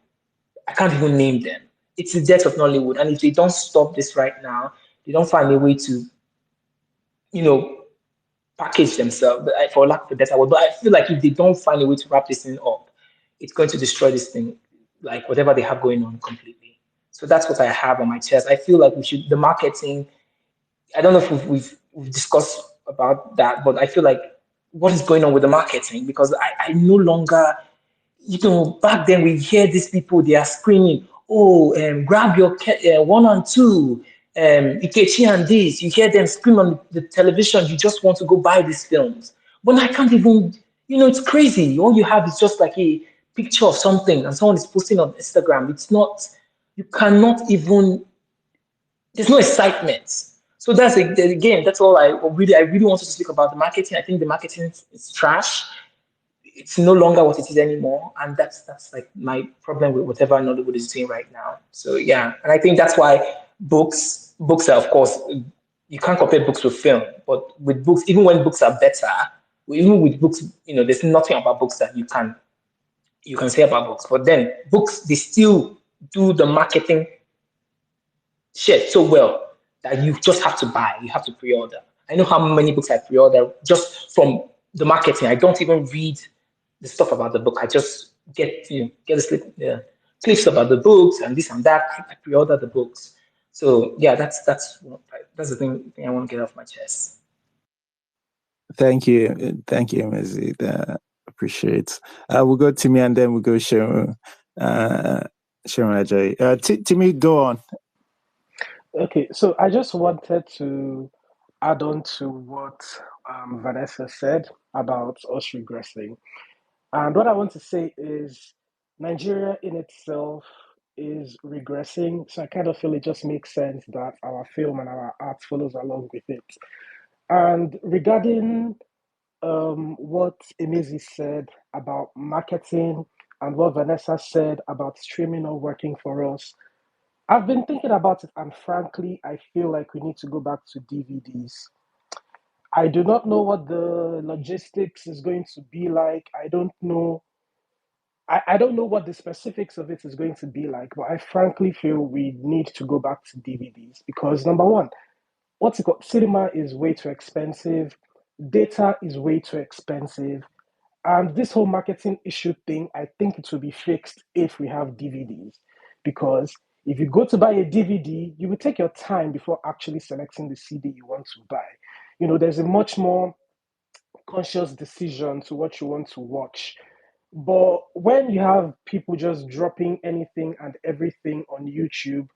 I can't even name them. It's the death of Nollywood, and if they don't stop this right now, they don't find a way to, you know, package themselves, for lack of a better word. But I feel like if they don't find a way to wrap this thing up, it's going to destroy this thing, like whatever they have going on completely. So that's what I have on my chest. I feel like the marketing. I don't know if we've discussed about that, but I feel like what is going on with the marketing, because I no longer, back then we hear these people, they are screaming, oh, grab your 1 and 2, Ikechi and this. You hear them scream on the television, you just want to go buy these films. But I can't even, it's crazy. All you have is just like a picture of something and someone is posting on Instagram, it's not, you cannot even, there's no excitement. So that's again, that's all I really wanted to speak about the marketing. I think the marketing is trash. It's no longer what it is anymore, and that's like my problem with whatever Nollywood is doing right now. So yeah, and I think that's why books are, of course, you can't compare books with film, but with books, even when books are better, even with books, there's nothing about books that you can say about books. But then books, they still do the marketing shit so well that you just have to buy, you have to pre-order. I know how many books I pre-order just from the marketing. I don't even read the stuff about the book. I just get clips about the books and this and that. I pre-order the books. So yeah, that's the thing I want to get off my chest. Thank you, Mizzy. Appreciate. We'll go Timmy and then we'll go Sharon. Sharon Ajay. Timmy, go on. Okay, so I just wanted to add on to what Vanessa said about us regressing. And what I want to say is Nigeria in itself is regressing. So I kind of feel it just makes sense that our film and our art follows along with it. And regarding what Emezi said about marketing and what Vanessa said about streaming not working for us, I've been thinking about it, and frankly, I feel like we need to go back to DVDs. I do not know what the logistics is going to be like. I don't know. I don't know what the specifics of it is going to be like, but I frankly feel we need to go back to DVDs because number one, what's it called? Cinema is way too expensive. Data is way too expensive. And this whole marketing issue thing, I think it will be fixed if we have DVDs. Because if you go to buy a DVD, you will take your time before actually selecting the CD you want to buy. There's a much more conscious decision to what you want to watch. But when you have people just dropping anything and everything on YouTube,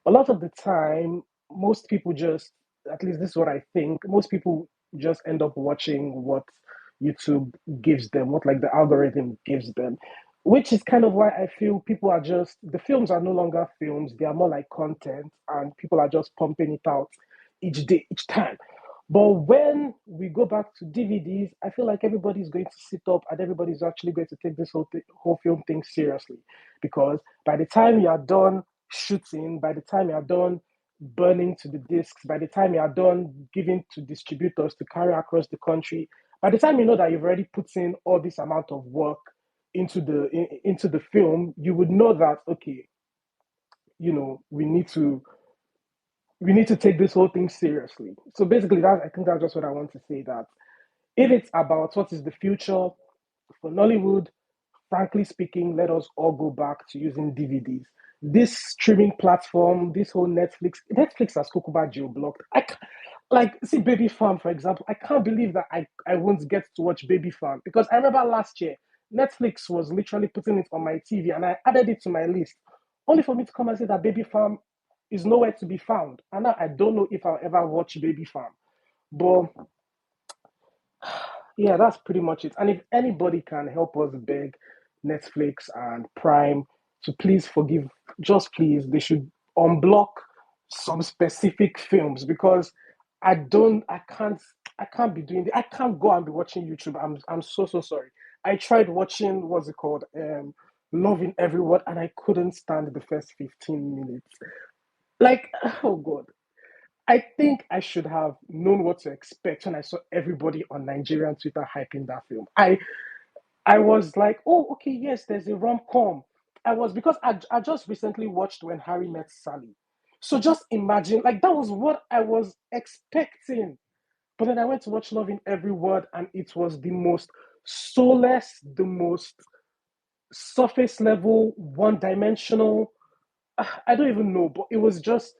a lot of the time, most people just, at least this is what I think, most people just end up watching what YouTube gives them, what like the algorithm gives them, which is kind of why I feel people are just, the films are no longer films, they are more like content, and people are just pumping it out each day, each time. But when we go back to DVDs, I feel like everybody's going to sit up and everybody's actually going to take this whole film thing seriously. Because by the time you are done shooting, by the time you are done burning to the discs, by the time you are done giving to distributors to carry across the country, by the time you know that you've already put in all this amount of work into the film, you would know that, okay, we need to take this whole thing seriously. So basically, I think that's just what I want to say. That if it's about what is the future for Nollywood, frankly speaking, let us all go back to using DVDs. This streaming platform, this whole Netflix has Kokuba geo-blocked. See Baby Farm, for example. I can't believe that I won't get to watch Baby Farm because I remember last year, Netflix was literally putting it on my TV and I added it to my list, only for me to come and say that Baby Farm is nowhere to be found. And now I don't know if I'll ever watch Baby Farm. But yeah, that's pretty much it. And if anybody can help us beg Netflix and Prime to please forgive, just please, they should unblock some specific films because I can't be doing I can't go and be watching YouTube. I'm so sorry. I tried watching what's it called? Loving Every Word, and I couldn't stand the first 15 minutes. Like, oh God. I think I should have known what to expect when I saw everybody on Nigerian Twitter hyping that film. I was like, oh, okay, yes, there's a rom-com. Because I just recently watched When Harry Met Sally. So just imagine, like that was what I was expecting. But then I went to watch Love in Every Word, and it was the most soulless, the most surface level, one-dimensional. I don't even know, but it was just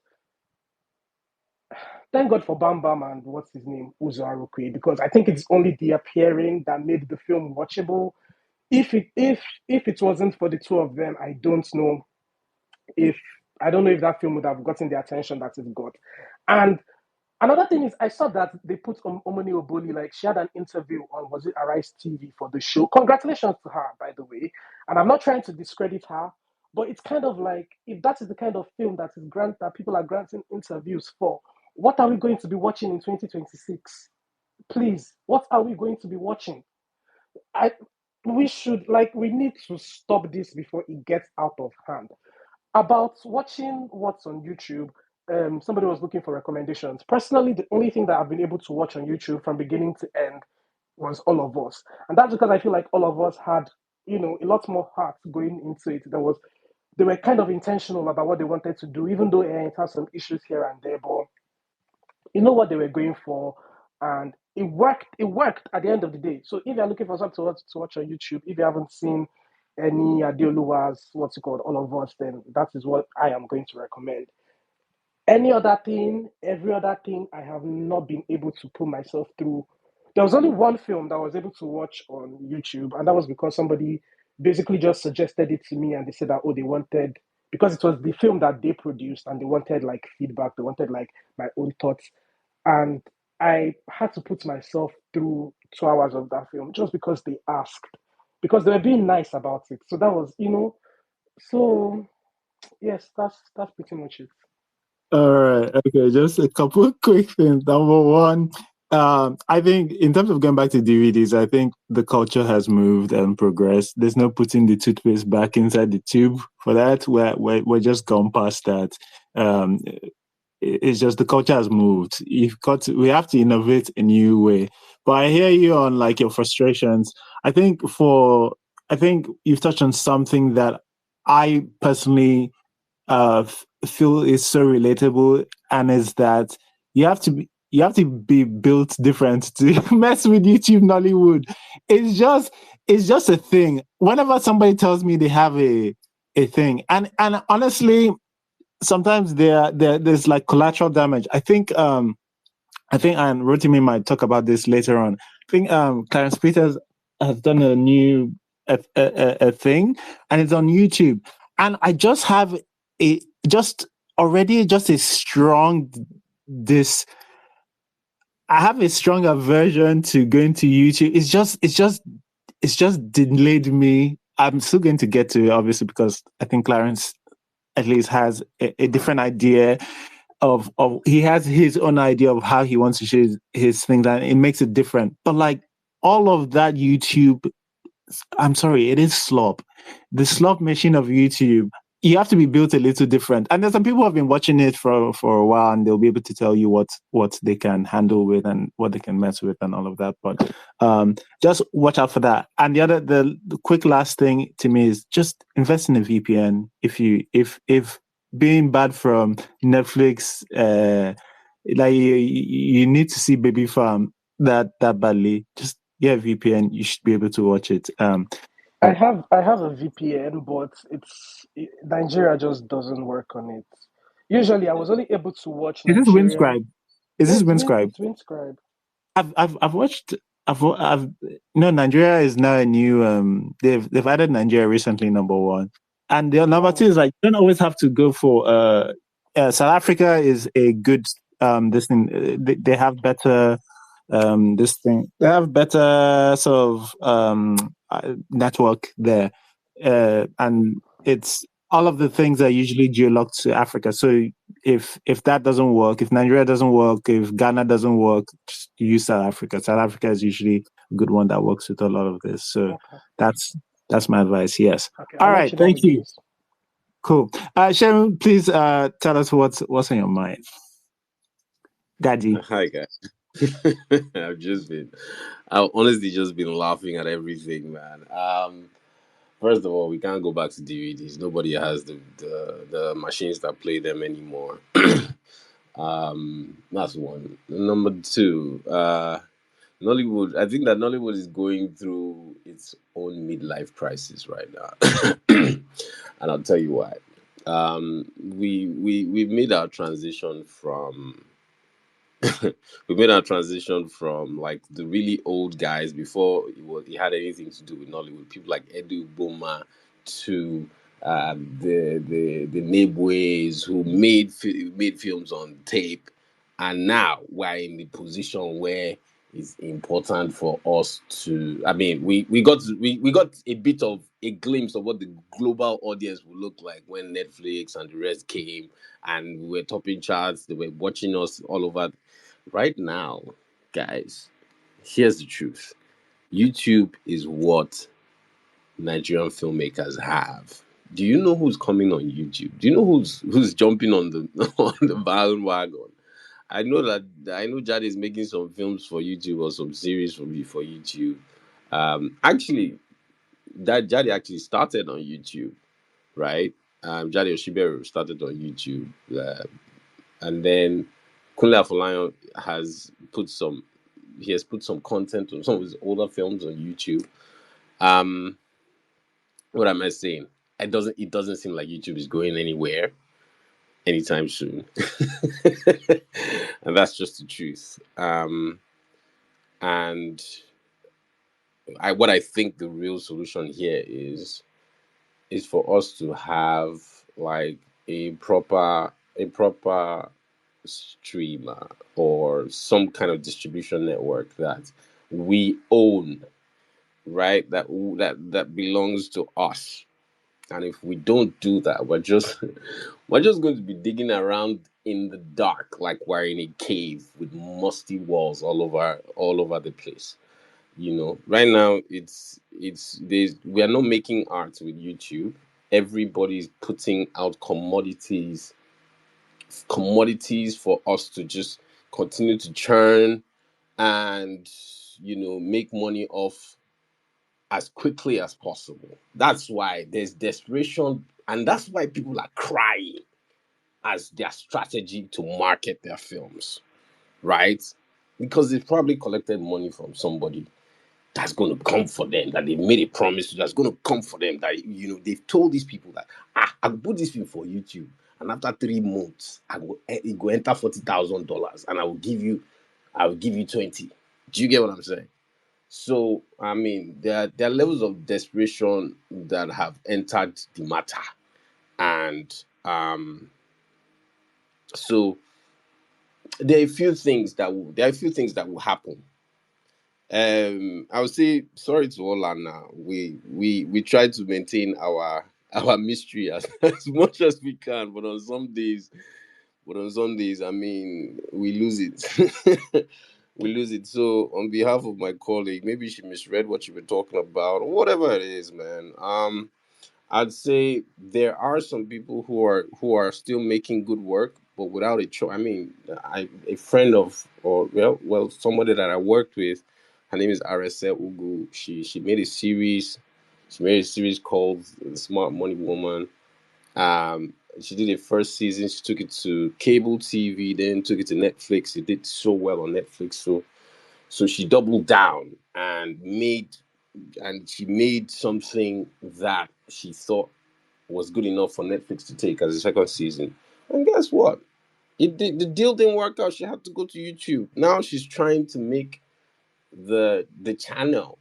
thank God for Bam Bam and what's his name, Uzo Arukwe, because I think it's only the appearing that made the film watchable. If it wasn't for the two of them, if I don't know if that film would have gotten the attention that it got. And Another thing is, I saw that they put Omoni Oboli, like she had an interview on, was it Arise TV for the show? Congratulations to her, by the way. And I'm not trying to discredit her, but it's kind of like, if that is the kind of film that people are granting interviews for, what are we going to be watching in 2026? Please, what are we going to be watching? I we need to stop this before it gets out of hand. About watching what's on YouTube, somebody was looking for recommendations. Personally, the only thing that I've been able to watch on YouTube from beginning to end was All of Us, and that's because I feel like All of Us had, a lot more heart going into it. They were kind of intentional about what they wanted to do, even though it has some issues here and there, but you know what they were going for, and it worked. It worked at the end of the day. So if you're looking for something to watch on YouTube, if you haven't seen any Adeoluwa's, what's it called, All of Us, then that is what I am going to recommend. Any other thing, every other thing, I have not been able to put myself through. There was only one film that I was able to watch on YouTube, and that was because somebody basically just suggested it to me, and they said that, oh, they wanted, because it was the film that they produced, and they wanted like feedback, they wanted like my own thoughts, and I had to put myself through 2 hours of that film just because they asked, because they were being nice about it. So that was, so yes, that's pretty much it. All right. Okay. Just a couple of quick things. Number one, I think in terms of going back to DVDs, I think the culture has moved and progressed. There's no putting the toothpaste back inside the tube for that. We're just gone past that. It's just the culture has moved. We have to innovate a new way. But I hear you on like your frustrations. I think you've touched on something that I personally feel is so relatable, and is that you have to be built different to mess with YouTube Nollywood. It's just a thing. Whenever somebody tells me they have a thing, and honestly, sometimes there's like collateral damage. I think and Rotimi might talk about this later on. I think Clarence Peters has done a new a thing, and it's on YouTube. And I just have just a strong this. I have a strong aversion to going to YouTube. It's just delayed me. I'm still going to get to it, obviously, because I think Clarence at least has a different idea of he has his own idea of how he wants to share his things, and it makes it different. But like all of that YouTube, I'm sorry, it is slop. The slop machine of YouTube. You have to be built a little different. And there's some people who have been watching it for a while, and they'll be able to tell you what they can handle with and what they can mess with and all of that. But just watch out for that. And the quick last thing to me is just invest in a VPN. If being bad from Netflix, like you need to see Baby Farm that badly, just get a VPN. You should be able to watch it. I have a VPN, but Nigeria just doesn't work on it. Usually, I was only able to watch Is this Nigerian. Windscribe? Is Yeah, this Windscribe? it's Winscribe. I've watched. I've no, Nigeria is now a new. They've added Nigeria recently, number one, and the number two Oh, is like you don't always have to go for. South Africa is a good. This thing they have better. This thing they have better sort of network there, and it's all of the things are usually geolocked to Africa. So if that doesn't work, if Nigeria doesn't work, if Ghana doesn't work, just use South Africa. South Africa is usually a good one that works with a lot of this. So okay. that's my advice. Yes. Okay, All I'll let right. you know how Thank it you. goes. Cool. Sharon, please tell us what's on your mind. Daddy. Hi guys. I've honestly just been laughing at everything, man. First of all, we can't go back to DVDs. Nobody has the machines that play them anymore. That's one. Number two, Nollywood. I think that Nollywood is going through its own midlife crisis right now, and I'll tell you why. We've made our transition from we made our transition from like the really old guys before it had anything to do with Nollywood. People like Edu Boma to the Nebways who made films on tape, And now we're in the position where it's important for us to, I mean, we got a bit of a glimpse of what the global audience will look like when Netflix and the rest came and we were topping charts. They were watching us all over. Right now, guys, here's the truth. YouTube is what Nigerian filmmakers have. Do you know who's coming on YouTube? Do you know who's jumping on the on the bandwagon? I know Jade is making some films for YouTube or some series for YouTube. Actually, that Jade actually started on YouTube, right? Jade Oshiberu started on YouTube, and then Kunle Afolayan has put some content on some of his older films on YouTube. Um, what am I saying? It doesn't seem like YouTube is going anywhere anytime soon, and that's just the truth. And what I think the real solution here is for us to have like a proper streamer or some kind of distribution network that we own, right? That belongs to us. And if we don't do that, we're just going to be digging around in the dark like we're in a cave with musty walls all over the place. Right now we are not making art with YouTube. Everybody's putting out commodities for us to just continue to churn and make money off as quickly as possible. That's why there's desperation, and that's why people are crying as their strategy to market their films, right? Because they've probably collected money from somebody that's going to come for them, that they made a promise to, that's going to come for them, that they've told these people that I will put this film for YouTube, and after 3 months it go enter $40,000, and I will give you 20. Do you get what I'm saying? So I mean, there are levels of desperation that have entered the matter, and so there are a few things that will happen. I would say sorry to all, and we try to maintain our mystery as much as we can, but on some days, I mean, we lose it. We lose it. So, on behalf of my colleague, maybe she misread what you were talking about, or whatever it is, man. I'd say there are some people who are still making good work, but without a choice. I mean, a friend of, or somebody that I worked with, her name is RSL Ugu. She made a series. She made a series called The Smart Money Woman. She did a first season. She took it to cable TV, then took it to Netflix. It did so well on Netflix. So she doubled down and she made something that she thought was good enough for Netflix to take as a second season. And guess what? The deal didn't work out. She had to go to YouTube. Now she's trying to make the channel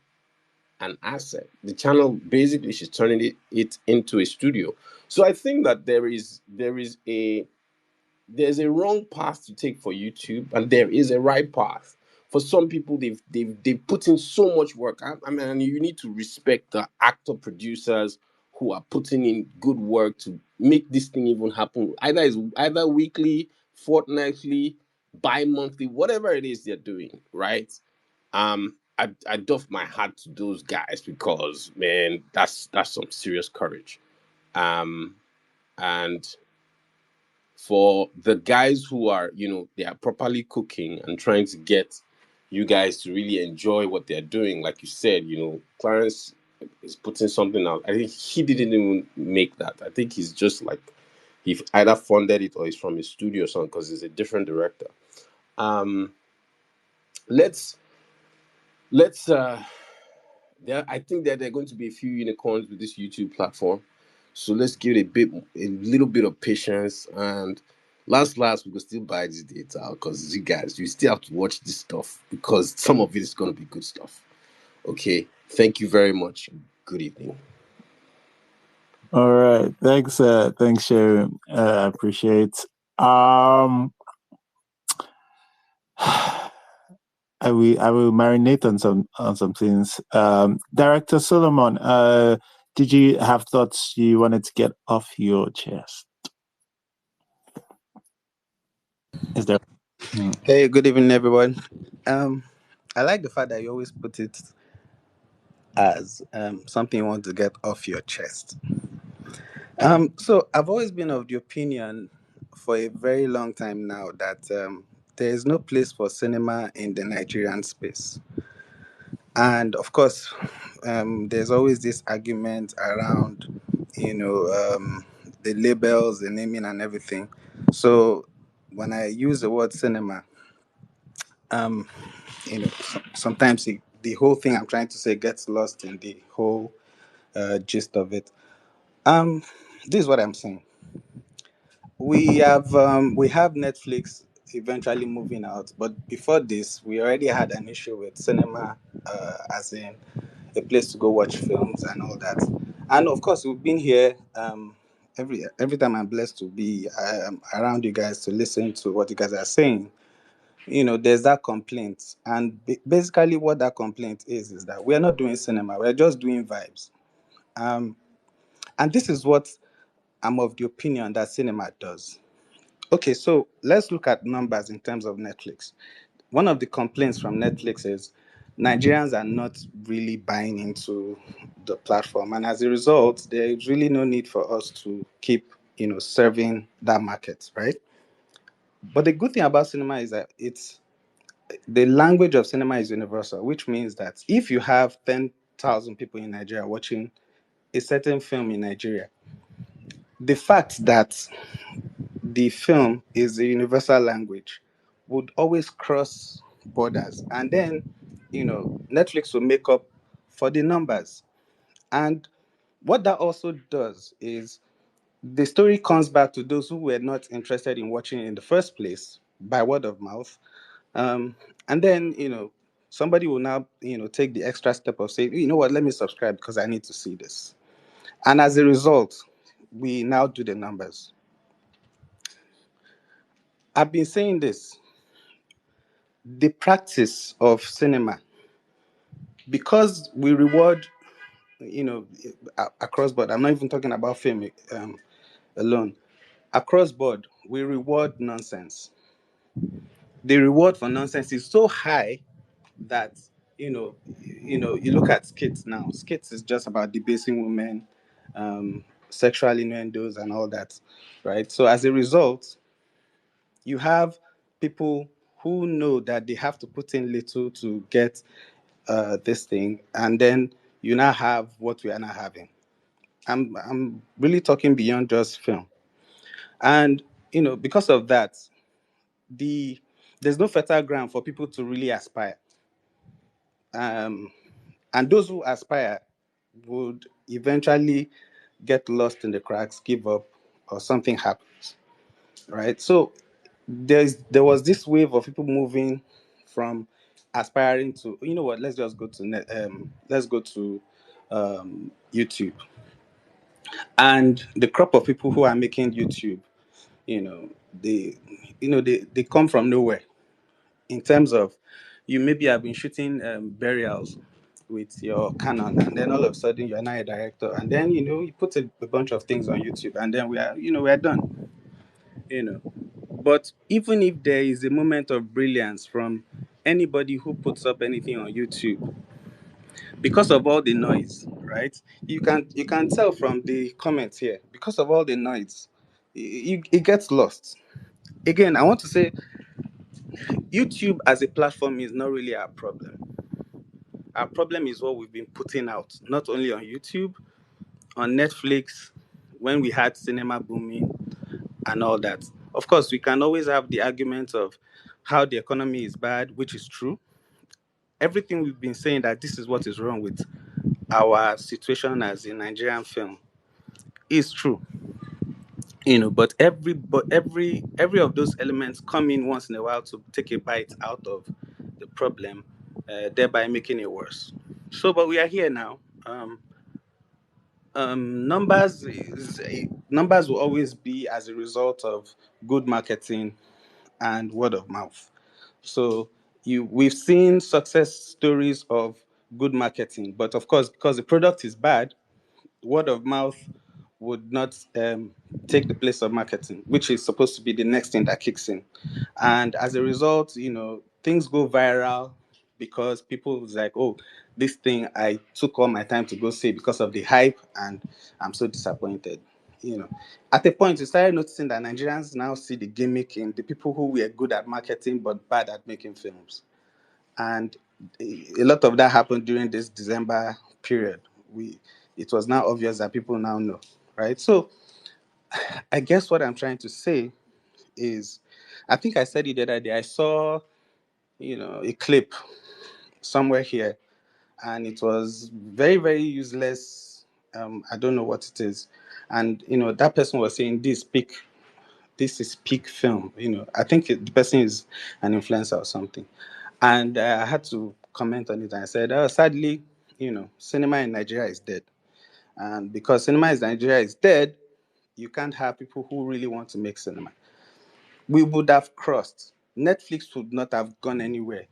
an asset. The channel, basically, she's turning it into a studio. So I think that there's a wrong path to take for YouTube, and there is a right path. For some people, they've put in so much work. I mean, and you need to respect the actor producers who are putting in good work to make this thing even happen. Either weekly, fortnightly, bi-monthly, whatever it is they're doing, right? I doff my hat to those guys because, man, that's some serious courage. Um, and for the guys who are, they are properly cooking and trying to get you guys to really enjoy what they're doing, like you said, Clarence is putting something out. I think he didn't even make that. I think he's just like, he either funded it or he's from his studio or something, because he's a different director. Um, let's I think that there are going to be a few unicorns with this YouTube platform. So let's give it a little bit of patience, and last we will still buy this data, because you guys, you still have to watch this stuff because some of it is going to be good stuff. Okay, thank you very much. Good evening. All right. Thanks, Sharon. I appreciate. I will marinate on some things. Director Solomon, did you have thoughts you wanted to get off your chest? Is there? Hey, good evening, everyone. Um, I like the fact that you always put it as something you want to get off your chest. So I've always been of the opinion for a very long time now that there is no place for cinema in the Nigerian space, and of course, there's always this argument around, you know, the labels, the naming, and everything. So when I use the word cinema, um, sometimes the whole thing I'm trying to say gets lost in the whole gist of it. Um, this is what I'm saying. We have Netflix eventually moving out, but before this, we already had an issue with cinema, as in a place to go watch films and all that. And of course, we've been here. Every time I'm blessed to be around you guys to listen to what you guys are saying, there's that complaint. And basically what that complaint is that we're not doing cinema, we're just doing vibes. um and this is what I'm of the opinion that cinema does. Okay, so let's look at numbers in terms of Netflix. One of the complaints from Netflix is Nigerians are not really buying into the platform, and as a result there is really no need for us to keep serving that market, right? But the good thing about cinema is that it's the language of cinema is universal, which means that if you have 10,000 people in Nigeria watching a certain film in Nigeria, the fact that the film is a universal language would always cross borders. And then, Netflix will make up for the numbers. And what that also does is the story comes back to those who were not interested in watching in the first place by word of mouth. And then, somebody will now, take the extra step of saying, you know what, let me subscribe because I need to see this. And as a result, we now do the numbers. I've been saying this. The practice of cinema, because we reward, across board, I'm not even talking about film alone. Across board, we reward nonsense. The reward for nonsense is so high that you look at skits now. Skits is just about debasing women, sexual innuendos, and all that, right? So as a result, you have people who know that they have to put in little to get this thing, and then you now have what we are now having. I'm really talking beyond just film, and because of that, there's no fertile ground for people to really aspire. And those who aspire would eventually get lost in the cracks, give up, or something happens, right? So there was this wave of people moving from aspiring to, you know what, let's just go to let's go to YouTube. And the crop of people who are making YouTube, you know they they come from nowhere. In terms of, you maybe have been shooting burials with your Canon, and then all of a sudden you're now a director, and then you put a bunch of things on YouTube, and then we are done. But even if there is a moment of brilliance from anybody who puts up anything on YouTube, because of all the noise, right? You can tell from the comments here, because of all the noise, it gets lost. Again, I want to say YouTube as a platform is not really our problem. Our problem is what we've been putting out, not only on YouTube, on Netflix, when we had cinema booming and all that. Of course, we can always have the argument of how the economy is bad, which is true. Everything we've been saying, that this is what is wrong with our situation as a Nigerian film, is true. But every of those elements come in once in a while to take a bite out of the problem, thereby making it worse. So, but we are here now. Numbers will always be as a result of good marketing and word of mouth. So we've seen success stories of good marketing, but of course, because the product is bad, word of mouth would not take the place of marketing, which is supposed to be the next thing that kicks in. And as a result, things go viral because people is like, oh, this thing I took all my time to go see because of the hype, and I'm so disappointed. At a point, you started noticing that Nigerians now see the gimmick in the people who were good at marketing but bad at making films. And a lot of that happened during this December period. It was now obvious that people now know, right? So I guess what I'm trying to say is, I think I said it the other day. I saw, a clip somewhere here, and it was very, very useless. I don't know what it is, and that person was saying this is peak film. I think the person is an influencer or something. And I had to comment on it. And I said, oh, sadly, cinema in Nigeria is dead. And because cinema in Nigeria is dead, you can't have people who really want to make cinema. We would have crossed. Netflix would not have gone anywhere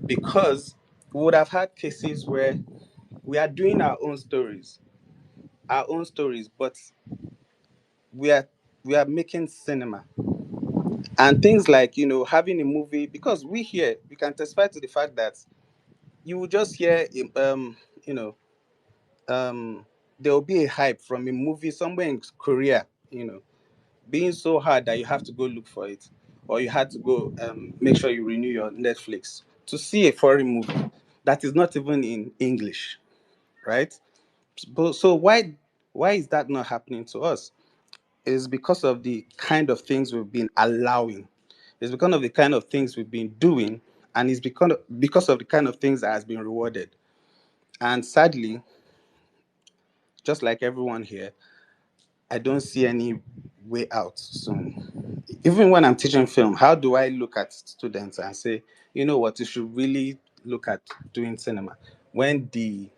because we would have had cases where we are doing our own stories, but we are making cinema. And things like, having a movie, because we can testify to the fact that you will just hear, you know, there will be a hype from a movie somewhere in Korea, being so hard that you have to go look for it, or you had to go make sure you renew your Netflix to see a foreign movie that is not even in English, right? So why is that not happening to us? It's because of the kind of things we've been allowing. It's because of the kind of things we've been doing, and it's because of the kind of things that has been rewarded. And sadly, just like everyone here, I don't see any way out soon. Even when I'm teaching film, how do I look at students and say, you know what, you should really look at doing cinema when the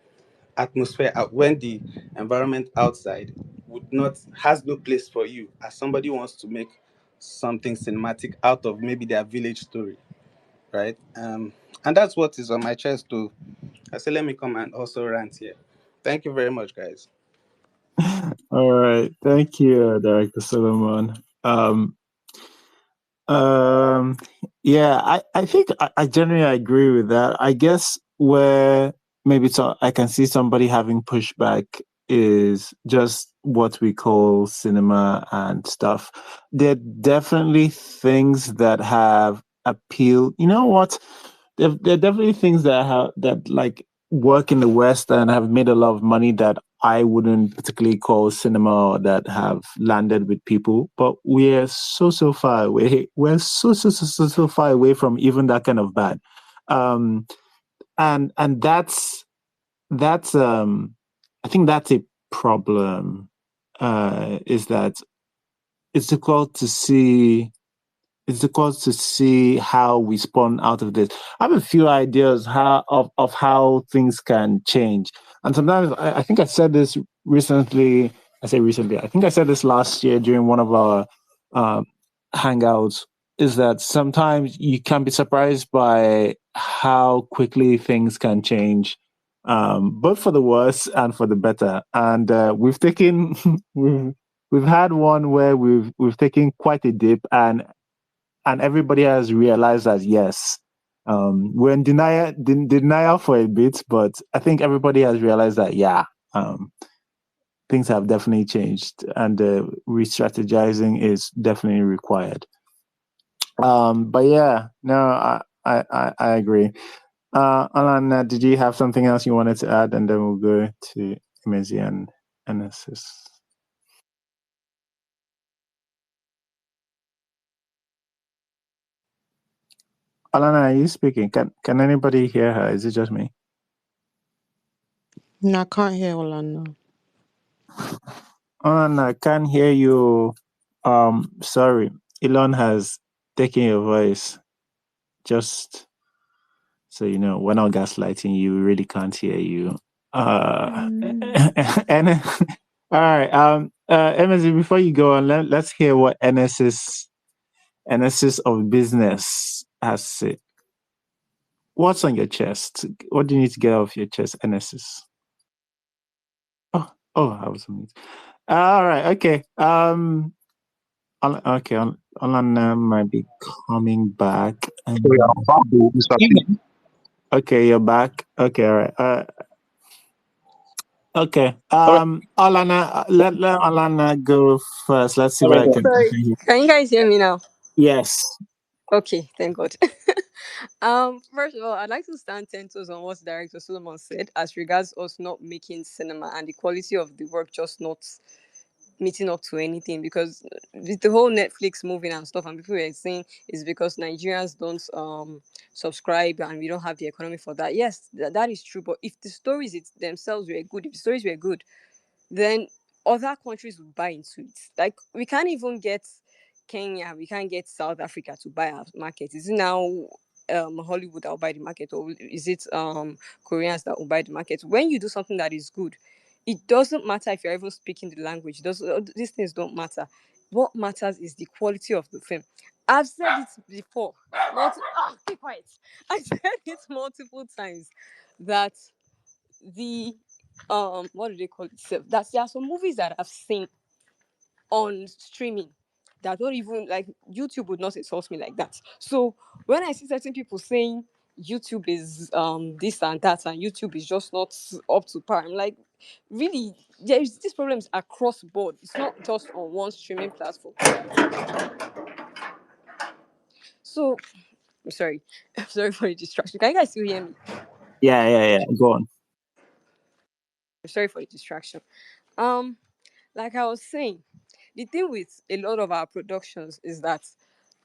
when the environment outside has no place for you as somebody wants to make something cinematic out of maybe their village story, right? And that's what is on my chest too. I say, let me come and also rant here. Thank you very much, guys. All right. Thank you, Director Solomon. Um, yeah, I think I generally agree with that. I guess where maybe I can see somebody having pushback is just what we call cinema and stuff. There are definitely things that have appeal. You know what? There are definitely things that like work in the West and have made a lot of money that I wouldn't particularly call cinema or that have landed with people, but we're so far away. We're so far away from even that kind of bad. Um, and that's I think that's a problem. Is that it's difficult to see it's difficult to see how we spawn out of this. I have a few ideas of how things can change. And sometimes I think I said this recently. I say recently. I think I said this last year during one of our um, hangouts. Is that sometimes you can be surprised by how quickly things can change, both for the worse and for the better. And we've taken we've had one where we've taken quite a dip, and everybody has realized that yes, we're in denial for a bit, but I think everybody has realized that yeah, things have definitely changed, and re-strategizing is definitely required. But yeah, no, I agree. Alan, did you have something else you wanted to add, and then we'll go to Emezi and NSS. Alana, are you speaking? Can anybody hear her? Is it just me? No, I can't hear Olana. Alana, I can't hear you. Sorry. Elon has taken your voice. Just so you know, we're not gaslighting you. We really can't hear you. And all right. Emily, before you go on, let's hear what NSS of business has to say. What's on your chest? What do you need to get off your chest, NSS? Oh, I was on mute. All right, okay. Alana might be coming back. Okay, you're back. Okay, all right. Okay. Alana, let Alana go first. Let's see what I can Sorry, do. can you guys hear me now? Yes. Okay, thank God. First of all, I'd like to stand 10 toes on what Director Solomon said as regards us not making cinema and the quality of the work just not meeting up to anything, because with the whole Netflix moving and stuff, and people were saying it's because Nigerians don't subscribe and we don't have the economy for that. Yes, that is true. But if the stories themselves were good, if the stories were good, then other countries would buy into it. Like, we can't even get Kenya, we can't get South Africa to buy our market. Is it now Hollywood that will buy the market, or is it Koreans that will buy the market? When you do something that is good, it doesn't matter if you're even speaking the language. These things don't matter. What matters is the quality of the film. I've said it before. Keep quiet. I said it multiple times that the what do they call it? That there are some movies that I've seen on streaming that don't even, like, YouTube would not insult me like that. So when I see certain people saying YouTube is this and that and YouTube is just not up to par, I'm like, really, there's these problems across board. It's not just on one streaming platform. So I'm sorry. I'm sorry for the distraction. Can you guys still hear me? Yeah. Go on. I'm sorry for the distraction. Like I was saying, the thing with a lot of our productions is that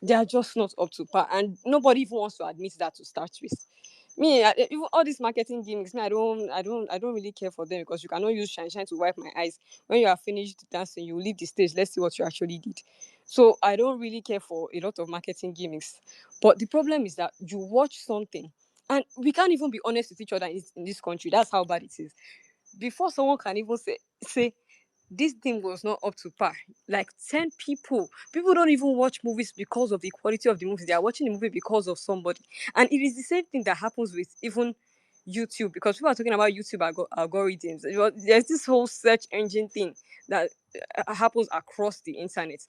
they are just not up to par, and nobody even wants to admit that to start with. Even all these marketing gimmicks, I don't really care for them, because you cannot use shine to wipe my eyes. When you are finished dancing, you leave the stage. Let's see what you actually did. So I don't really care for a lot of marketing gimmicks. But the problem is that you watch something, and we can't even be honest with each other in this country. That's how bad it is. Before someone can even say this thing was not up to par. Like 10 people don't even watch movies because of the quality of the movie. They are watching the movie because of somebody. And it is the same thing that happens with even YouTube, because people are talking about YouTube algorithms. There's this whole search engine thing that happens across the internet.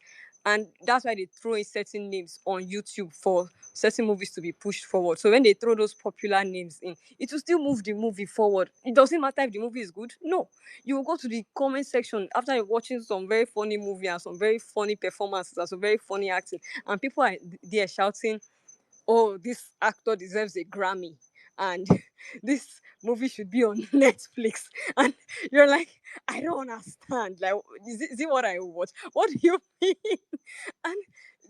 And that's why they throw in certain names on YouTube for certain movies to be pushed forward. So when they throw those popular names in, it will still move the movie forward. It doesn't matter if the movie is good. No, you will go to the comment section after you're watching some very funny movie and some very funny performances and some very funny acting, and people are there shouting, oh, this actor deserves a Grammy, and this movie should be on Netflix. And you're like, I don't understand. Like, is it what I watch? What do you mean? And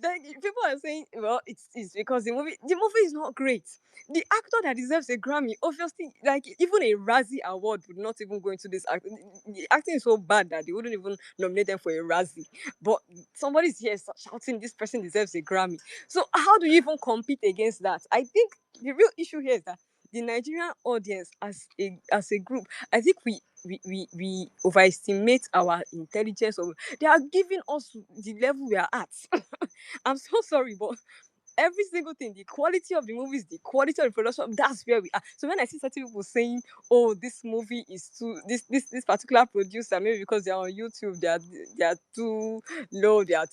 like, people are saying, well, it's because the movie is not great. The actor that deserves a Grammy, obviously, like, even a Razzie award would not even go into this acting. The acting is so bad that they wouldn't even nominate them for a Razzie. But somebody's here shouting, this person deserves a Grammy. So how do you even compete against that? I think the real issue here is that the Nigerian audience as a group, I think we overestimate our intelligence, or they are giving us the level we are at. I'm so sorry, but every single thing, the quality of the movies, the quality of the production, that's where we are. So when I see certain people saying, oh, this movie is too, this particular producer, maybe because they're on YouTube, they are too low, their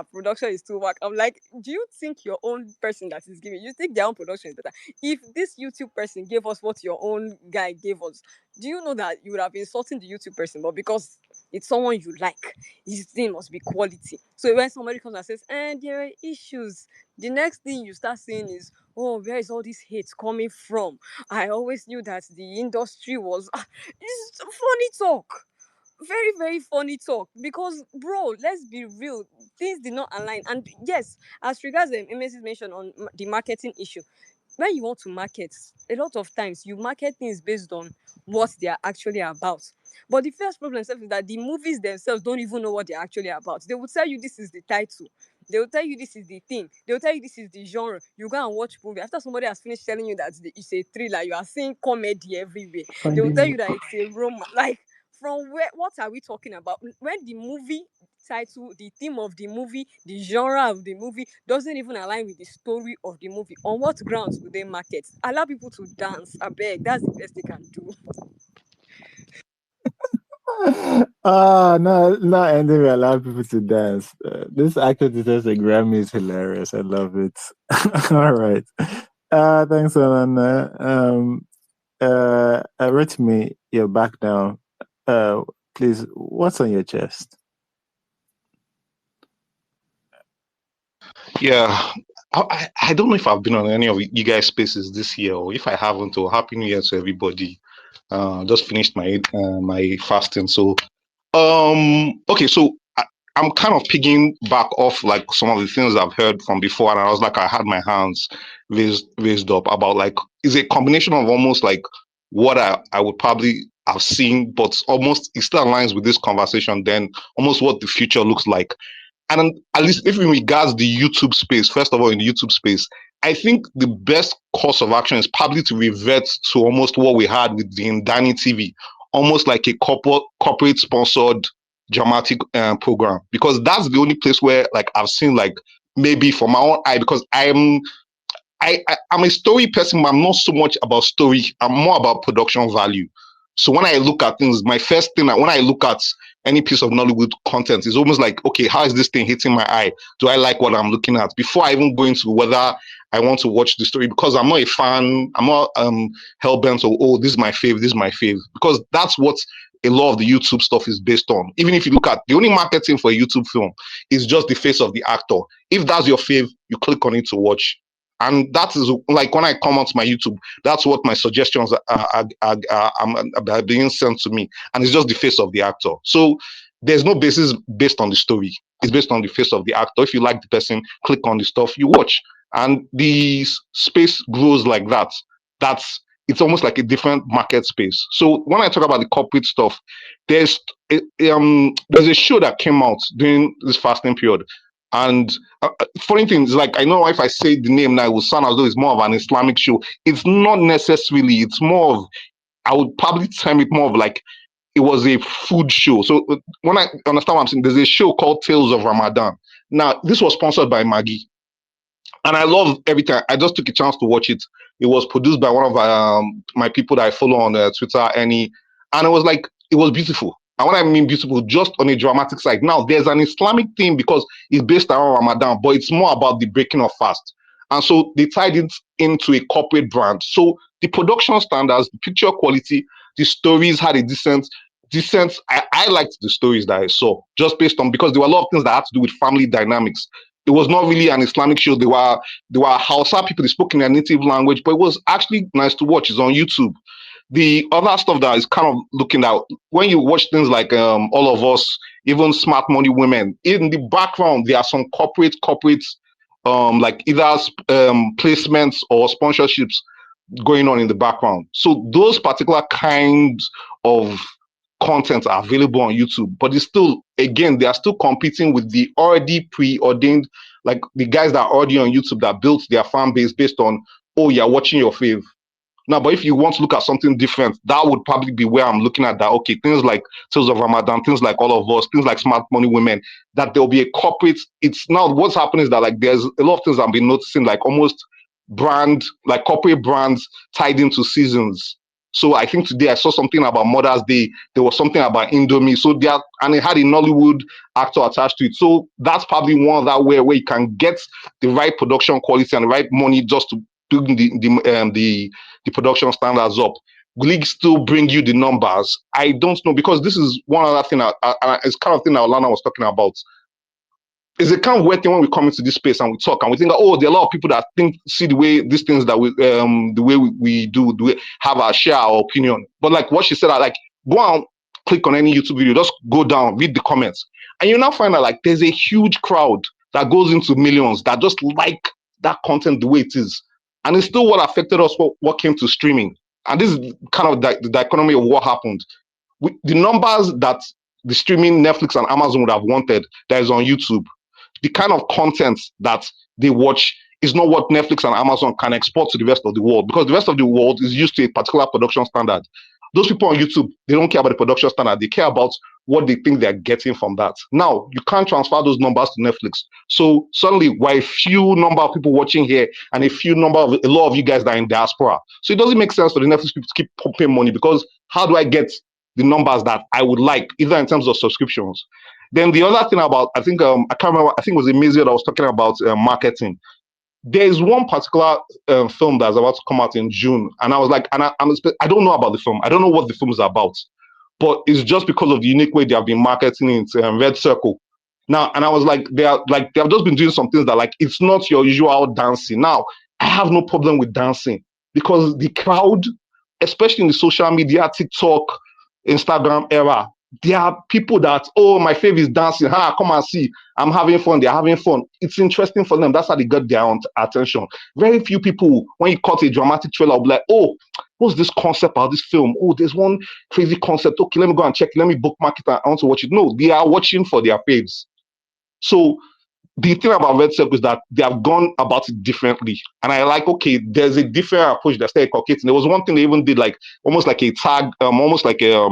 production is too whack, I'm like, do you think your own person that is giving, you think their own production is better? If this YouTube person gave us what your own guy gave us, do you know that you would have been insulting the YouTube person? But because it's someone you like, his thing must be quality. So when somebody comes and says, and there are issues, the next thing you start saying is, oh, where is all this hate coming from? I always knew that the industry was it's funny talk. Very, very funny talk. Because, bro, let's be real, things did not align. And yes, as regards the MS's mention on the marketing issue, when you want to market, a lot of times you market things based on what they are actually about. But the first problem itself is that the movies themselves don't even know what they're actually about. They will tell you this is the title. They will tell you this is the thing. They will tell you this is the genre. You go and watch movie. After somebody has finished telling you that it's a thriller, you are seeing comedy everywhere. They will Finding tell you me. that it's a romance. Like, from where? What are we talking about? When the movie title, the theme of the movie, the genre of the movie doesn't even align with the story of the movie, on what grounds will they market? Allow people to dance. I beg, that's the best they can do. No, not ending will allow people to dance. This actor deserves a Grammy is hilarious. I love it. All right. Thanks, Alana. Rotimi, you're back now. Please, what's on your chest? Yeah, I don't know if I've been on any of you guys' spaces this year, or if I haven't. Or Happy New Year to everybody. Just finished my fasting, so okay, so I'm kind of picking back off like some of the things I've heard from before, and I was like, I had my hands raised up about like it's a combination of almost like what I would probably have seen, but almost it still aligns with this conversation. Then almost what the future looks like. And at least if in regards the YouTube space, first of all, in the YouTube space, I think the best course of action is probably to revert to almost what we had with the Indani TV, almost like a corporate sponsored dramatic program, because that's the only place where like I've seen like maybe for my own eye, because I'm a story person, but I'm not so much about story. I'm more about production value. So when I look at things, my first thing when I look at any piece of Nollywood content is almost like, okay, how is this thing hitting my eye? Do I like what I'm looking at? Before I even go into whether I want to watch the story, because I'm not a fan, I'm not hell bent or oh, this is my fave, this is my fave, because that's what a lot of the YouTube stuff is based on. Even if you look at the only marketing for a YouTube film is just the face of the actor. If that's your fave, you click on it to watch. And that is like when I come onto my YouTube, that's what my suggestions are being sent to me. And it's just the face of the actor. So there's no basis based on the story. It's based on the face of the actor. If you like the person, click on the stuff you watch. And the space grows like that. It's almost like a different market space. So when I talk about the corporate stuff, there's a show that came out during this fasting period. And funny thing is, like, I know if I say the name now, it will sound as though it's more of an Islamic show. It's not necessarily. It's more of, I would probably term it more of like it was a food show. So when I understand what I'm saying, there's a show called Tales of Ramadan. Now, this was sponsored by Maggie. And I love every time. I just took a chance to watch it. It was produced by one of my people that I follow on Twitter, Annie, and it was like it was beautiful. And when I mean beautiful, just on a dramatic side. Now there's an Islamic theme because it's based around Ramadan, but it's more about the breaking of fast. And so they tied it into a corporate brand. So the production standards, the picture quality, the stories had a decent. I liked the stories that I saw just based on, because there were a lot of things that had to do with family dynamics. It was not really an Islamic show. They were Hausa people. They spoke in their native language, but it was actually nice to watch. It's on YouTube. The other stuff that is kind of looking out when you watch things like All of Us, even Smart Money Women. In the background, there are some corporate like either placements or sponsorships going on in the background. So those particular kinds of content are available on YouTube, but it's still, again, they are still competing with the already preordained, like the guys that are already on YouTube that built their fan base based on, oh, you're watching your fave. Now, but if you want to look at something different, that would probably be where I'm looking at that. Okay, things like Tales of Ramadan, things like All of Us, things like Smart Money Women, that there'll be a corporate. It's now what's happening is that like there's a lot of things I've been noticing, like almost brand, like corporate brands tied into seasons. So I think today I saw something about Mother's Day. There was something about Indomie. So there, and it had a Nollywood actor attached to it. So that's probably one of that where you can get the right production quality and the right money just to build the production standards up. Will it still bring you the numbers? I don't know, because this is one other thing. It's kind of thing that Alana was talking about. It's a kind of weird thing when we come into this space and we talk and we think, oh, there are a lot of people that see the way these things that we the way we do have our share our opinion. But like what she said, like go and click on any YouTube video, just go down, read the comments, and you now find out like there's a huge crowd that goes into millions that just like that content the way it is. And it's still what affected us what came to streaming. And this is kind of the dichotomy of what happened. The numbers that the streaming Netflix and Amazon would have wanted that is on YouTube, the kind of content that they watch is not what Netflix and Amazon can export to the rest of the world, because the rest of the world is used to a particular production standard. Those people on YouTube, they don't care about the production standard. They care about what they think they're getting from that. Now, you can't transfer those numbers to Netflix. So suddenly, we're a few number of people watching here and a lot of you guys that are in diaspora. So it doesn't make sense for the Netflix people to keep pumping money, because how do I get the numbers that I would like, either in terms of subscriptions? Then the other thing about, I think, I can't remember, I think it was Emilio that was talking about marketing. There is one particular film that's about to come out in June, and I was like, I don't know about the film. I don't know what the film is about, but it's just because of the unique way they have been marketing it. Red Circle. Now, and I was like, they have just been doing some things that, like, it's not your usual dancing. Now, I have no problem with dancing, because the crowd, especially in the social media, TikTok, Instagram era, there are people that, oh, my favorite is dancing. Come and see. I'm having fun. They're having fun. It's interesting for them. That's how they get their own attention. Very few people, when you cut a dramatic trailer, will be like, oh, what's this concept about this film? Oh, there's one crazy concept. Okay, let me go and check. Let me bookmark it. I want to watch it. No, they are watching for their faves. So the thing about Red Circle is that they have gone about it differently. And I like, okay, there's a different approach that started inculcating. There was one thing they even did, like almost like a tag, almost like a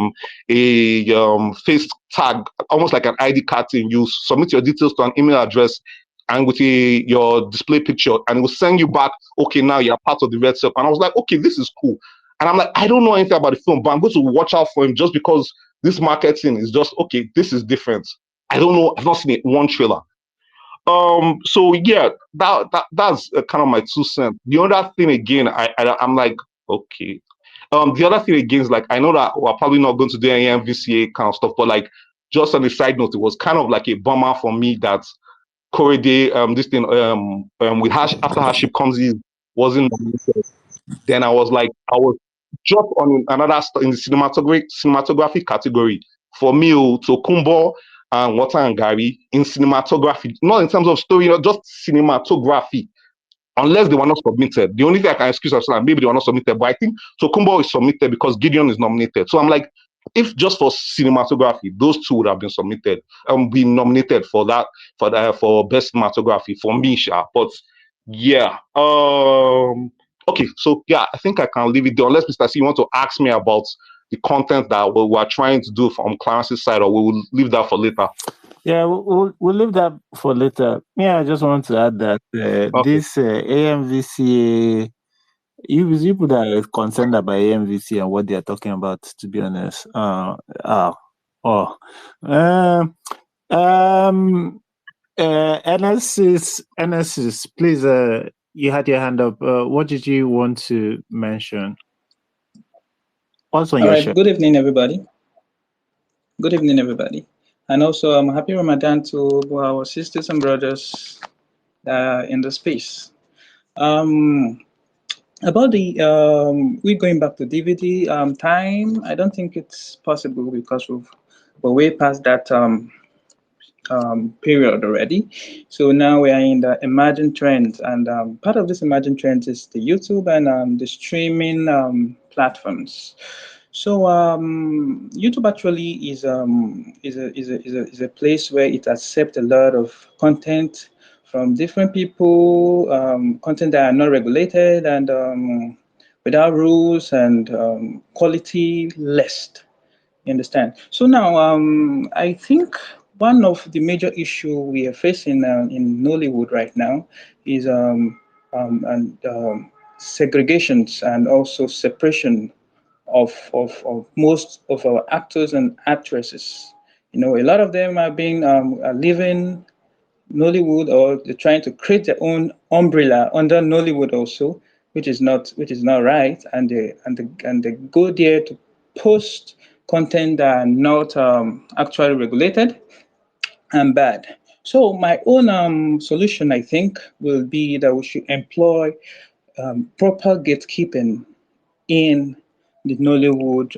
face tag, almost like an ID card thing. You submit your details to an email address and with your display picture, and it will send you back, okay, now you're part of the Red Circle. And I was like, okay, this is cool. And I'm like, I don't know anything about the film, but I'm going to watch out for him just because this marketing is just, okay, this is different. I don't know. I've not seen one trailer. So yeah, that's kind of my 2 cents. The other thing again, I'm like, okay. The other thing again is, like, I know that we're probably not going to do any MVCA kind of stuff, but like, just on a side note, it was kind of like a bummer for me that Korede, this thing, with After Hardship Comes In wasn't nominated. Then I was just on another in the cinematography category. For me, Tokumbo and Water and Gary in cinematography, not in terms of story, just cinematography. Unless they were not submitted. The only thing I can excuse is like, maybe they were not submitted, but I think Tokumbo is submitted because Gideon is nominated. So I'm like, if just for cinematography, those two would have been submitted and been nominated for best cinematography for me, Sha. But yeah, okay, so yeah, I think I can leave it there. Unless Mr. C, you want to ask me about the content that we are trying to do from Clarence's side, or we will leave that for later. Yeah, we'll leave that for later. Yeah, I just want to add that this AMVCA, you people that are concerned about AMVCA and what they are talking about, to be honest. NS's, please, you had your hand up. What did you want to mention? Also, all right. Good evening, everybody. Good evening, everybody. And also, I'm happy Ramadan to our sisters and brothers in the space. About the we're going back to DVD time. I don't think it's possible because we're way past that period already. So now we are in the emerging trends, and part of this emerging trends is the YouTube and the streaming platforms. So YouTube actually is a place where it accepts a lot of content from different people, content that are not regulated and without rules and quality list. You understand? So now I think one of the major issue we are facing in Nollywood right now is segregations and also separation of most of our actors and actresses. You know, a lot of them are being are leaving Nollywood, or they're trying to create their own umbrella under Nollywood also, which is not right, and they go there to post content that are not actually regulated and bad. So my own solution, I think, will be that we should employ proper gatekeeping in the Nollywood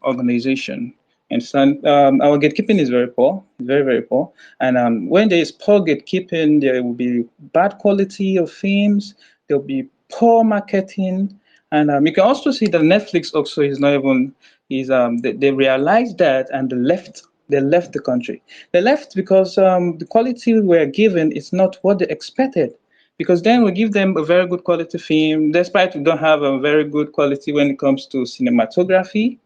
organization. And so, our gatekeeping is very poor, very, very poor. And when there is poor gatekeeping, there will be bad quality of films, there will be poor marketing. And you can also see that Netflix also is not even, they realized that and they left the country. They left because the quality we're given is not what they expected. Because then we give them a very good quality film, despite we don't have a very good quality when it comes to cinematography,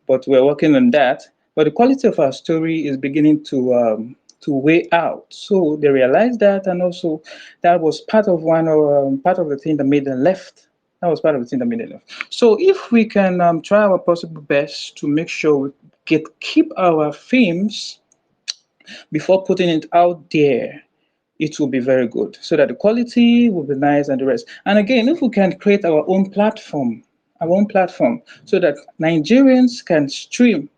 but we're working on that. but the quality of our story is beginning to weigh out. So they realized that, and also that was part of part of the thing that made them left. That was part of the thing that made them left. So if we can try our possible best to make sure we keep our films before putting it out there, it will be very good so that the quality will be nice and the rest. And again, if we can create our own platform, so that Nigerians can stream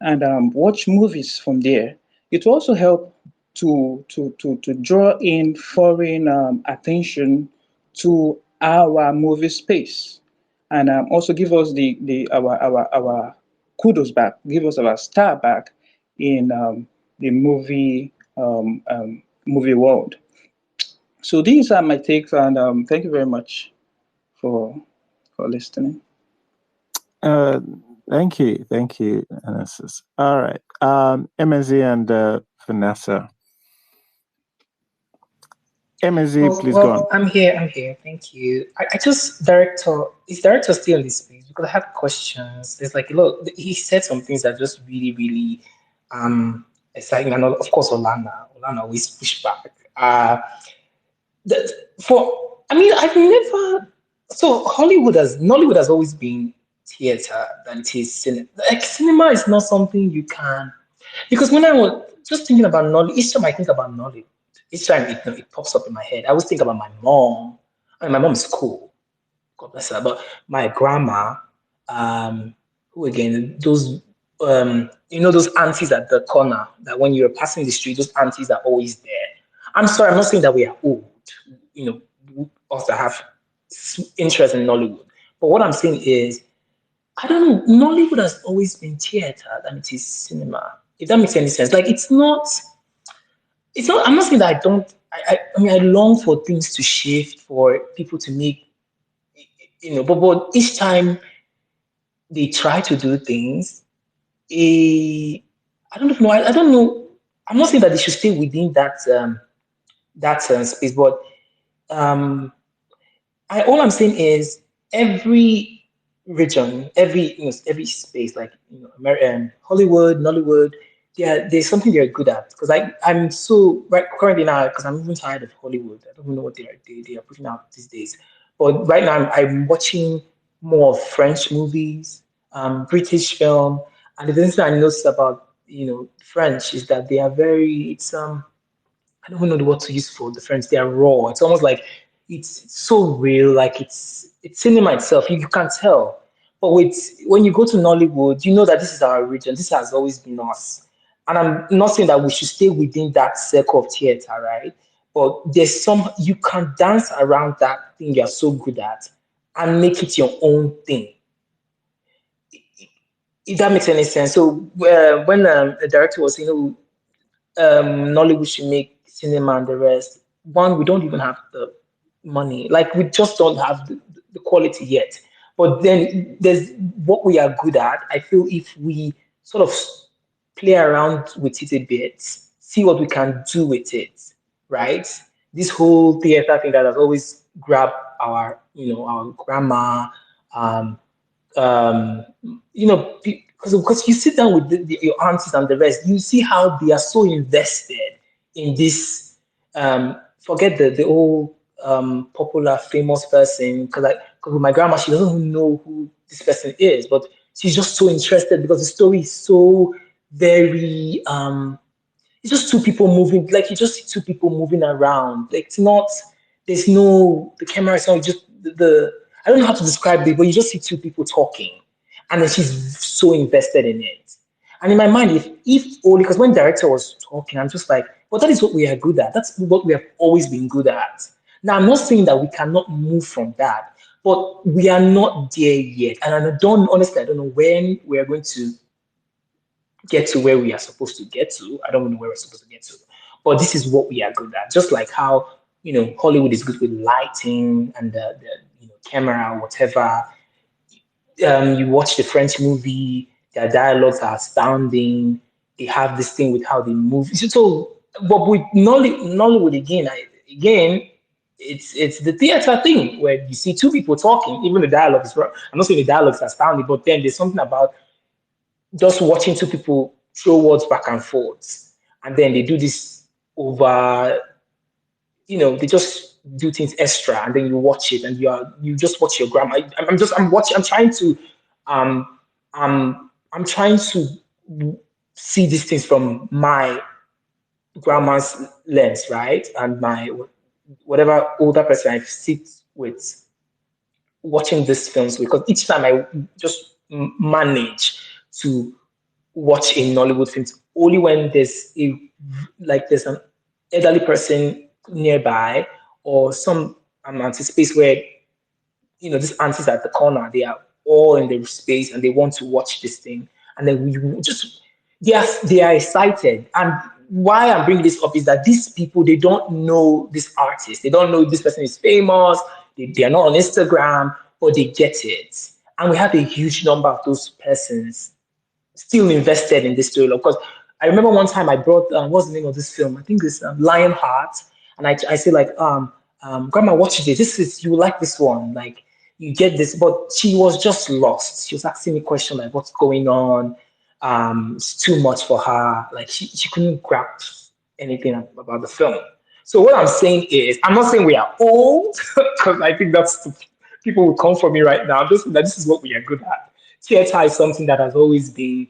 and watch movies from there, it will also help to draw in foreign attention to our movie space, and also give us our kudos back, give us our star back in the movie world. So these are my takes, and thank you very much for listening. Uh, thank you, Anasis. All right, MSZ and Vanessa. MSZ, please go on. I'm here. I'm here. Thank you. I just director is director still in this space because I have questions. It's like look, he said some things that just really exciting, and of course Olana always push back. That for I mean I've never so Nollywood has always been theater than it is cinema. Like cinema is not something you can because when I was just thinking about Nollywood, each time I think about Nollywood, each time it pops up in my head. I always think about my mom. I mean, my mom is cool, God bless her. But my grandma, who again, those those aunties at the corner that when you're passing the street, those aunties are always there. I'm sorry, I'm not saying that we are old, us that have interest in Nollywood. But what I'm saying is, I don't know, Nollywood has always been theater than it is cinema. If that makes any sense. Like I'm not saying that I don't I mean I long for things to shift, for people to make but each time they try to do things, I don't know. I don't know. I'm not saying that they should stay within that space, but um, all I'm saying is every region, every space, like Hollywood, Nollywood, there's something they're good at. Because I'm so right currently now because I'm even tired of Hollywood. I don't even know what they are putting out these days. But right now I'm watching more of French movies, British film, and the thing that I noticed about French is that they are very I don't even know the word to use for the French. They are raw. It's almost like it's so real, like it's cinema itself. You can tell. But when you go to Nollywood, you know that this is our region. This has always been us. And I'm not saying that we should stay within that circle of theater, right? But there's you can dance around that thing you're so good at and make it your own thing. If that makes any sense. So when the director was saying, Nollywood should make cinema and the rest. One, we don't even have the money. Like we just don't have the quality yet. But then there's what we are good at. I feel if we sort of play around with it a bit, see what we can do with it, right? This whole theater thing that has always grabbed our grandma, um, um, because you sit down with your aunties and the rest, you see how they are so invested in this. Forget the old popular famous person because with my grandma she doesn't even know who this person is, but she's just so interested because the story is so very it's just two people moving, like you just see two people moving around. Like it's not, there's no, the camera is not just I don't know how to describe it, but you just see two people talking, and then she's so invested in it. And in my mind, if only because when the director was talking, I'm just like, well, that is what we are good at. That's what we have always been good at. Now, I'm not saying that we cannot move from that, but we are not there yet. And honestly, I don't know when we are going to get to where we are supposed to get to. I don't know where we're supposed to get to, but this is what we are good at. Just like how Hollywood is good with lighting and the camera, or whatever. You watch the French movie, their dialogues are astounding. They have this thing with how they move. So, but with Nollywood again, it's the theater thing where you see two people talking, even the dialogue is. I'm not saying the dialogue is astounding, but then there's something about just watching two people throw words back and forth, and then they do this over, they just do things extra, and then you watch it, and you just watch your grandma. I'm watching. I'm trying to see these things from my grandma's lens, right, and my whatever older person I sit with watching these films, because each time I just manage to watch a Nollywood film only when there's an elderly person nearby, or some auntie space where these aunties at the corner, they are all in their space and they want to watch this thing, and then we just they are excited. And why I'm bringing this up is that these people, they don't know this artist, they don't know this person is famous, they are not on Instagram, but they get it. And we have a huge number of those persons still invested in this story. Of course, I remember one time I brought what's the name of this film? I think it's Lionheart, and I say like, Grandma, watch this. This is you will like this one. Like you get this, but she was just lost. She was asking me questions like, what's going on? It's too much for her. Like she couldn't grasp anything about the film. So what I'm saying is, I'm not saying we are old, because I think people will come for me right now. I'm just saying that this is what we are good at. Theater is something that has always been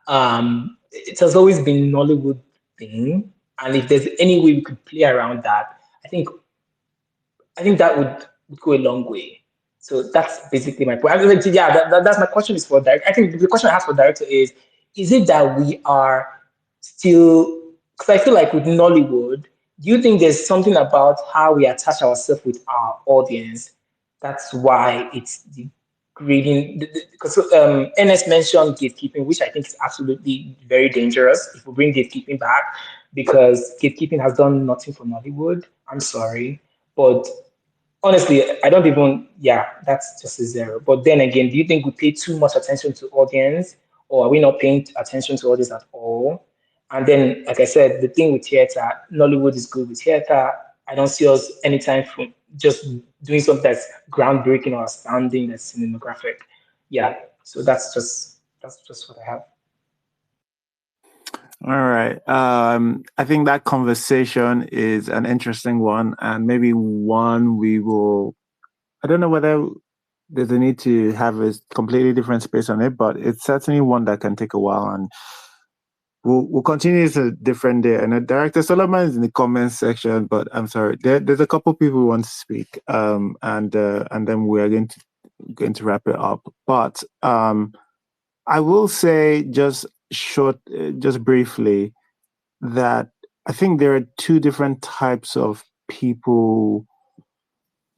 it has always been Nollywood thing, and if there's any way we could play around that, I think that would go a long way. So that's basically my point. I was like, yeah, that's my question is for director. I think the question I have for director is it that we are still, because I feel like with Nollywood, do you think there's something about how we attach ourselves with our audience? That's why it's degrading. Because NS mentioned gatekeeping, which I think is absolutely very dangerous if we bring gatekeeping back, because gatekeeping has done nothing for Nollywood. I'm sorry. But honestly, I don't even, yeah, that's just a zero. But then again, do you think we pay too much attention to audience, or are we not paying attention to audience at all? And then, like I said, the thing with theater, Nollywood is good with theater. I don't see us anytime from just doing something that's groundbreaking or astounding, that's cinematographic. Yeah, so that's what I have. All right. I think that conversation is an interesting one, and maybe one we will. I don't know whether there's a need to have a completely different space on it, but it's certainly one that can take a while, and we'll continue this a different day. And Director Solomon is in the comments section, but I'm sorry, there's a couple people who want to speak, and then we are going to wrap it up. But I will say just briefly that I think there are two different types of people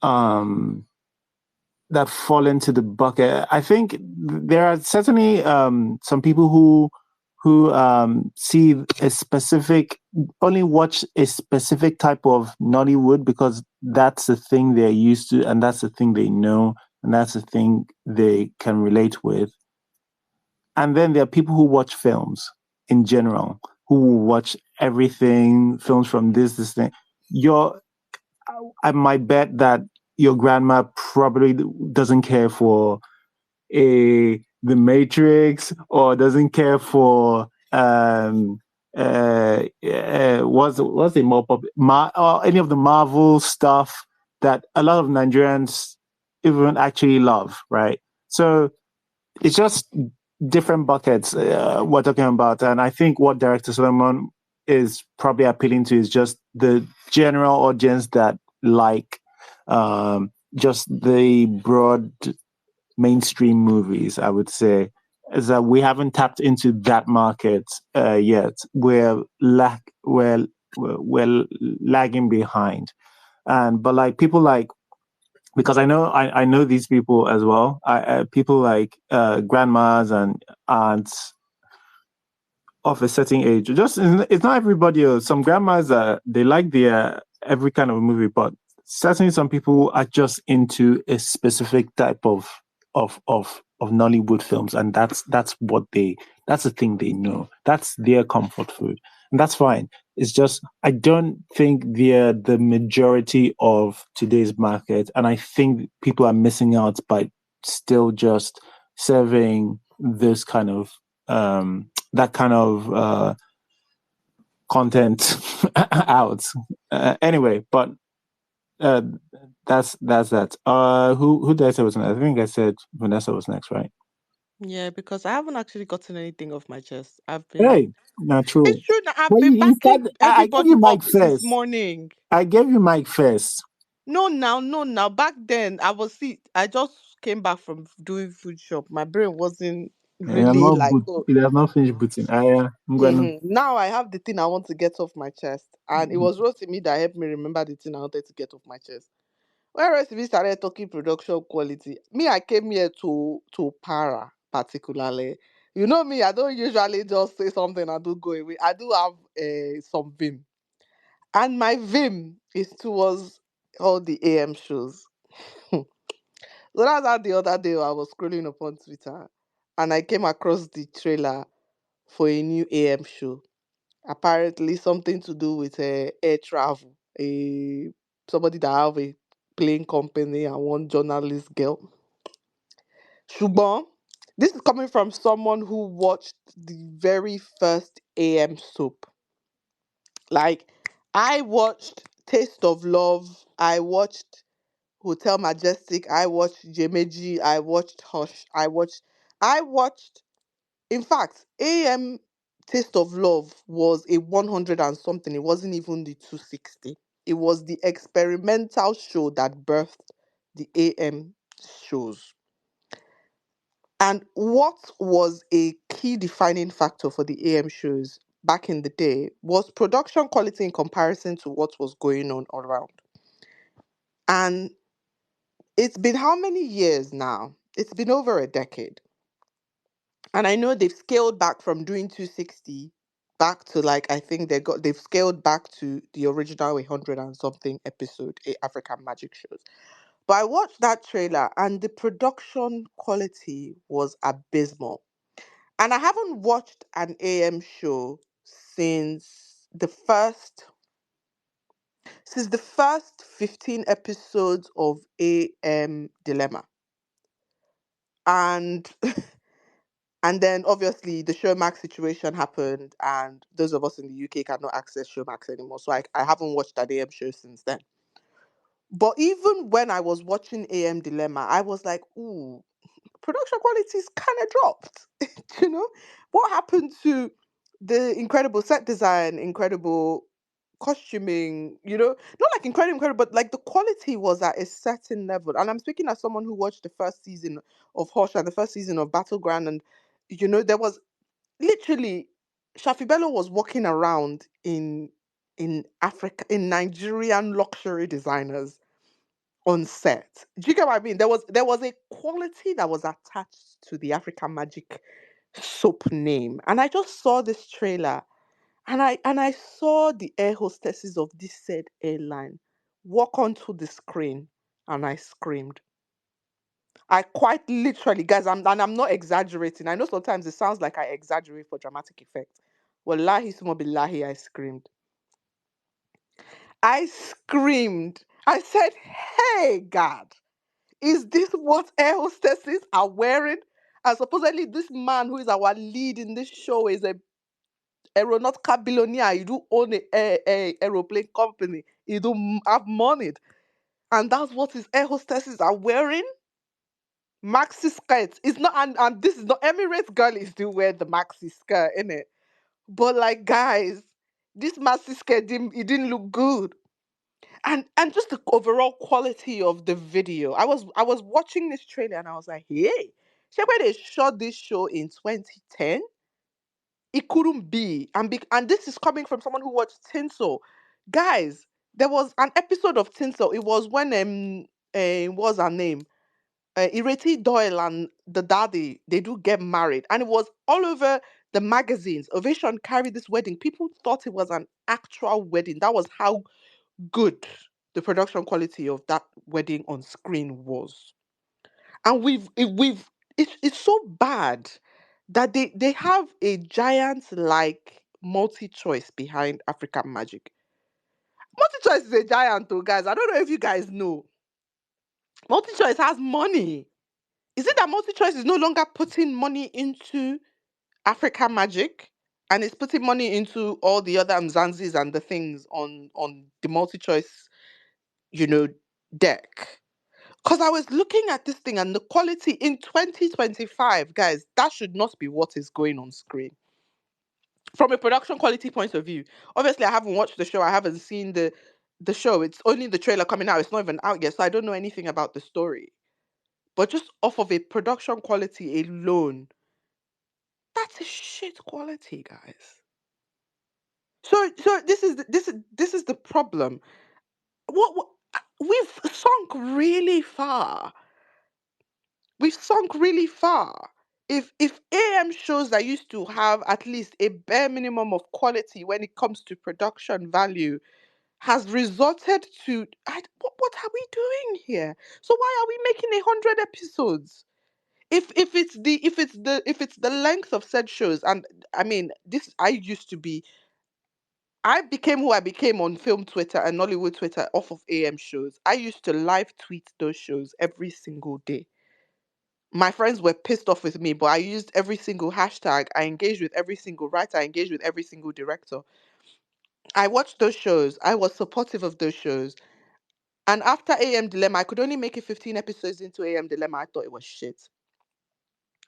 that fall into the bucket. I think there are certainly some people who see a specific, only watch a specific type of Nollywood because that's the thing they're used to, and that's the thing they know, and that's the thing they can relate with. And then there are people who watch films in general, who will watch everything, films from this thing. I might bet that your grandma probably doesn't care for The Matrix, or doesn't care for what's the more popular, or any of the Marvel stuff that a lot of Nigerians even actually love, right? So it's just different buckets we're talking about, and I think what Director Solomon is probably appealing to is just the general audience that like just the broad mainstream movies. I would say is that we haven't tapped into that market yet. We're lagging behind, but like people like, because I know these people as well. People like grandmas and aunts of a certain age. Just it's not everybody else. Some grandmas they like their every kind of movie, but certainly some people are just into a specific type of Nollywood films, and that's the thing they know. That's their comfort food, and that's fine. It's just I don't think they're the majority of today's market, and I think people are missing out by still just serving this kind of that kind of content out. Anyway, but uh, that's that. Who did I say was next? I think I said Vanessa was next, right? Yeah, because I haven't actually gotten anything off my chest. Hey, not It's true. true that I've Well, been you backing started. I gave everybody you up Mike since first. morning. I gave you Mike first. No, now. Back then, I just came back from doing food shop. My brain wasn't really like, oh. It has not finished booting. I'm going Now I have the thing I want to get off my chest, and it was Rotimi that helped me remember the thing I wanted to get off my chest. Whereas we started talking production quality, me, I came here to para particularly. You know me, I don't usually just say something and do go away. I do have some vim, and my vim is towards all the AM shows. So that's how the other day I was scrolling upon Twitter, and I came across the trailer for a new AM show. Apparently, something to do with air travel. Somebody that have a plane company and one journalist girl. Shubon, this is coming from someone who watched the very first AM soap. Like, I watched Taste of Love. I watched Hotel Majestic. I watched Jemeji. I watched Hush. I watched In fact, AM Taste of Love was a 100 and something. It wasn't even the 260. It was the experimental show that birthed the AM shows. And what was a key defining factor for the AM shows back in the day was production quality in comparison to what was going on all around. And it's been how many years now? It's been over a decade. And I know they've scaled back from doing 260 back to, like, I think they've scaled back to the original 100 and something episode African Magic shows. But I watched that trailer and the production quality was abysmal. And I haven't watched an AM show since the first 15 episodes of AM Dilemma. And And then obviously the Showmax situation happened, and those of us in the UK cannot access Showmax anymore. So I haven't watched that AM show since then. But even when I was watching AM Dilemma, I was like, ooh, production quality's kind of dropped. you know? What happened to the incredible set design, incredible costuming, not like incredible, but like the quality was at a certain level. And I'm speaking as someone who watched the first season of Hush and the first season of Battleground, and there was literally Shafi Bello was walking around in Africa, in Nigerian luxury designers on set. Do you get what I mean? There was a quality that was attached to the African Magic soap name. And I just saw this trailer, and I saw the air hostesses of this said airline walk onto the screen, and I screamed. I quite literally, guys, I'm not exaggerating. I know sometimes it sounds like I exaggerate for dramatic effect. Wallahi summa billahi, I screamed. I screamed. I said, hey, God, is this what air hostesses are wearing? And supposedly this man who is our lead in this show is a aeronautical billionaire. You do own a aeroplane company. You do have money. And that's what his air hostesses are wearing? Maxi skirt. It's not, and this is not Emirates girl is still wear the maxi skirt, innit? But like, guys, this maxi skirt didn't look good. And just the overall quality of the video. I was watching this trailer and I was like, hey, check where they shot this show in 2010. It couldn't be. And this is coming from someone who watched Tinsel. Guys, there was an episode of Tinsel. It was when what's her name? Ireti Doyle and the daddy, they do get married. And it was all over the magazines. Ovation carried this wedding. People thought it was an actual wedding. That was how good the production quality of that wedding on screen was. And it's so bad that they have a giant like multi-choice behind African Magic. Multi-choice is a giant though, guys. I don't know if you guys know. Multi-choice has money. Is it that MultiChoice is no longer putting money into Africa Magic and it's putting money into all the other Mzanzis and the things on the MultiChoice, deck? Because I was looking at this thing and the quality in 2025, guys, that should not be what is going on screen. From a production quality point of view, obviously, I haven't watched the show. I haven't seen the show. It's only the trailer coming out. It's not even out yet, so I don't know anything about the story. But just off of a production quality alone, that's a shit quality, guys. So this is the problem. What we've sunk really far. We've sunk really far. If AM shows that used to have at least a bare minimum of quality when it comes to production value has resorted to what are we doing here? So why are we making 100 episodes? If it's the length of said shows, and I mean this, I became who I became on film Twitter and Nollywood Twitter off of AM shows. I used to live tweet those shows every single day. My friends were pissed off with me, but I used every single hashtag. I engaged with every single writer. I engaged with every single director. I watched those shows. I was supportive of those shows. And after AM Dilemma, I could only make it 15 episodes into AM Dilemma. I thought it was shit.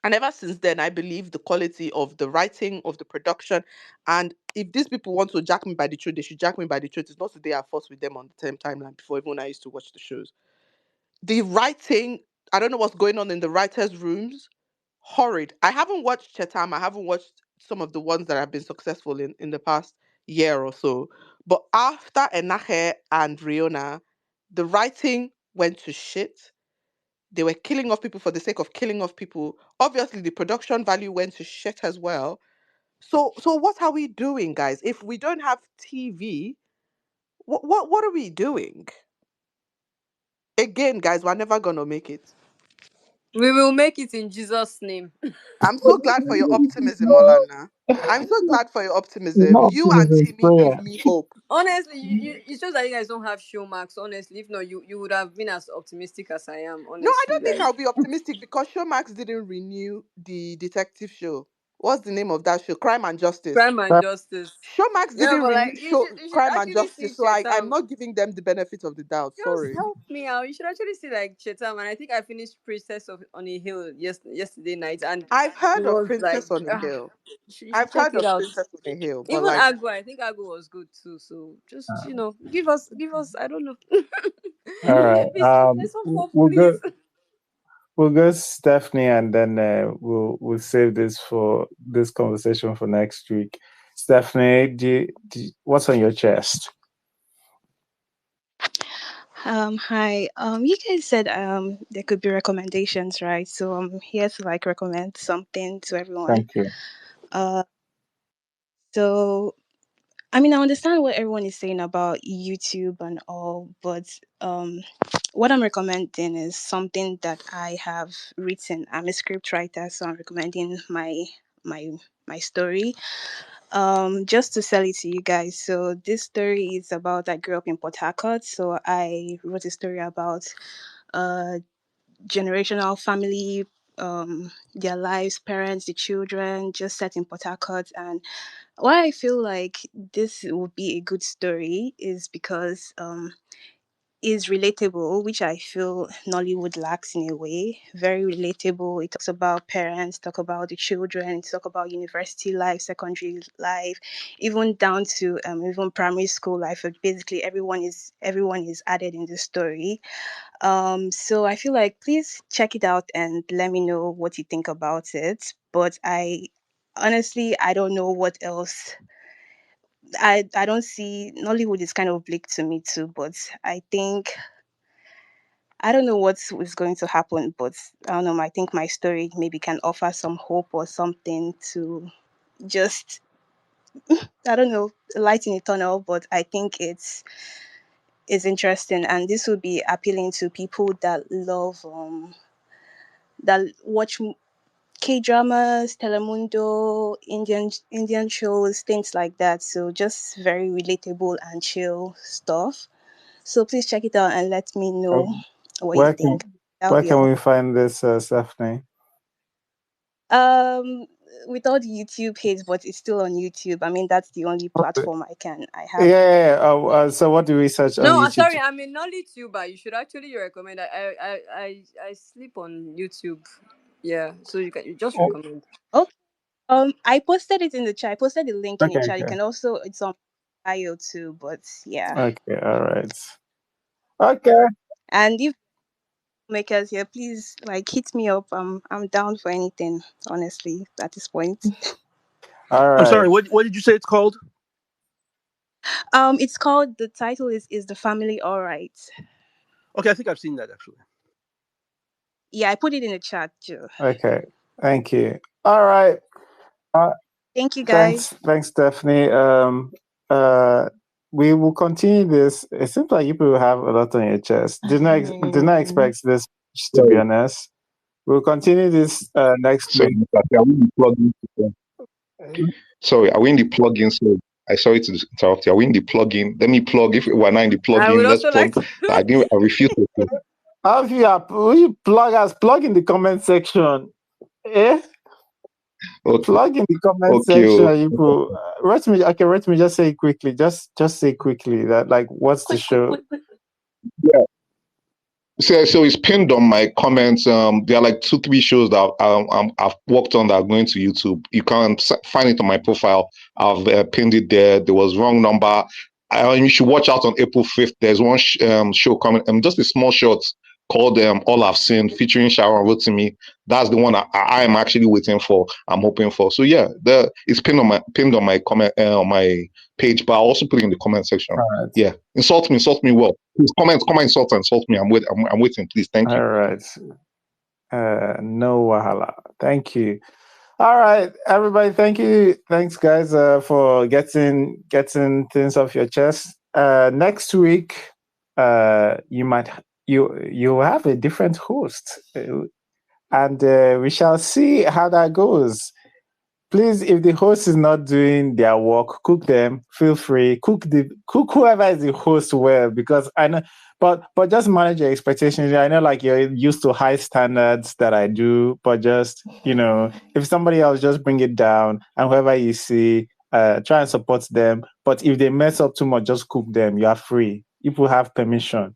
And ever since then, I believe the quality of the writing, of the production, and if these people want to jack me by the throat, they should jack me by the throat. It's not today I fought with them on the same timeline before, even when I used to watch the shows. The writing, I don't know what's going on in the writers' rooms. Horrid. I haven't watched Chetam. I haven't watched some of the ones that have been successful in the past year or so. But after Enache and Riona, the writing went to shit. They were killing off people for the sake of killing off people. Obviously, the production value went to shit as well. So what are we doing, guys? If we don't have TV, what are we doing? Again, guys, we're never gonna make it. We will make it in Jesus' name. I'm so glad for your optimism, Olana. I'm so glad for your It's optimism. not You and optimism, it's Timmy prayer. give me hope. Honestly, it shows that you guys don't have show marks. Honestly, if not, you would have been as optimistic as I am. No, I Honestly, don't think like I'll be optimistic because Showmax didn't renew the detective show. What's the name of that show? Crime and Justice. Crime and Justice. Showmax Yeah, didn't but renew like show you should Crime and actually see Justice, so I'm Chetam. not giving them the benefit of the doubt. Just Sorry. help me out. You should actually see like Chetam, and I think I finished Princess on a Hill yesterday night, and I've it heard of was like Princess on a Hill. you should I've check heard it of out. Princess on a Hill, but Even like Agua, I think Agua was good too. So just give us. I don't know. All right. There's some hope, We'll go. please. We'll go Stephanie, and then we'll save this for this conversation for next week. Stephanie, what's on your chest? Hi. You guys said there could be recommendations, right? So I'm here to like recommend something to everyone. Thank you. Uh, so I mean, I understand what everyone is saying about YouTube and all, but what I'm recommending is something that I have written. I'm a script writer, so I'm recommending my my story. Just to sell it to you guys. So this story is about I grew up in Port Harcourt, so I wrote a story about uh generational family, their lives, parents, the children, just set in Port Harcourt. And why I feel like this would be a good story is because is relatable, which I feel Nollywood lacks in a way. Very relatable. It talks about parents, talk about the children, talk about university life, secondary life, even down to even primary school life. Basically, everyone is added in the story. So I feel like please check it out and let me know what you think about it. But I honestly I don't know what else. I don't see Nollywood is kind of bleak to me too, but I think I don't know what is going to happen, but I don't know. I think my story maybe can offer some hope or something to just I don't know light in the tunnel. But I think it's interesting, and this will be appealing to people that love that watch K dramas, Telemundo, Indian shows, things like that. So just very relatable and chill stuff. So please check it out and let me Uh, know what you Where can think. That'll Where be can all. we find this, Stephanie? Without YouTube hits, but it's still on YouTube. I mean, that's the only platform I have. Yeah. So what do we search on No, YouTube? sorry, I'm a Nollytuber. You should actually recommend. I sleep on YouTube. Yeah, so you just Oh, recommend. Okay. I posted it in the chat. I posted the link in the chat. You okay. can also, it's on bio too. But yeah. Okay. All right. Okay. And if makers here, please like hit me up. I'm down for anything. Honestly, at this point. All I'm right. sorry. What did you say it's called? It's called. The title is The Family All Right. Okay, I think I've seen that actually. Yeah, I put it in the chat too. Okay. Thank you. All right. Thank you, guys. Thanks, Stephanie. We will continue this. It seems like you people have a lot on your chest. Did not expect this, to be honest. We'll continue this next week. Sorry, are we in the plugin? So I sorry to interrupt you. Are we in the plugin? Let me plug. If we're not in the I would plugin, let's also like plug. to. I refuse to. How if you plug us? Plug in the comment section. Eh? Okay. Plug in the comment Okay. section. You people. Write me. Just say it quickly. Just say quickly that like what's the show. Yeah. So it's pinned on my comments. There are like 2-3 shows that I've worked on that are going to YouTube. You can find it on my profile. I've pinned it there. There was wrong number. You should watch out on April 5th. There's one show coming. Just a small short called All I've Seen, featuring Sharon Rotimi. That's the one I am actually waiting for. I'm hoping for. So yeah, it's pinned on my comment on my page, but I'll also put it in the comment section. Right. Yeah, insult me well. Please comment, insult me. I'm waiting. Please, thank you. All right. No wahala. Thank you. All right, everybody. Thank you. Thanks, guys, for getting things off your chest. Next week, you have a different host, and we shall see how that goes. Please, if the host is not doing their work, cook them. Feel free. Cook whoever is the host well, because I know. But just manage your expectations. I know, like, you're used to high standards that I do, but just, if somebody else, just bring it down, and whoever you see, try and support them. But if they mess up too much, just cook them. You are free. People have permission.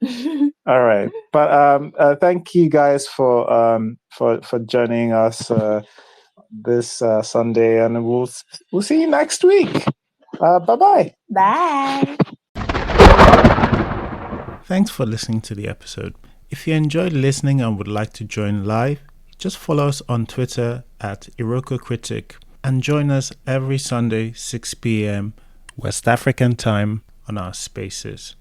All right. But thank you guys for joining us this Sunday, and we'll see you next week. Bye-bye. Bye. Thanks for listening to the episode. If you enjoyed listening and would like to join live, just follow us on Twitter at IrokoCritic and join us every Sunday 6 p.m. West African time on our spaces.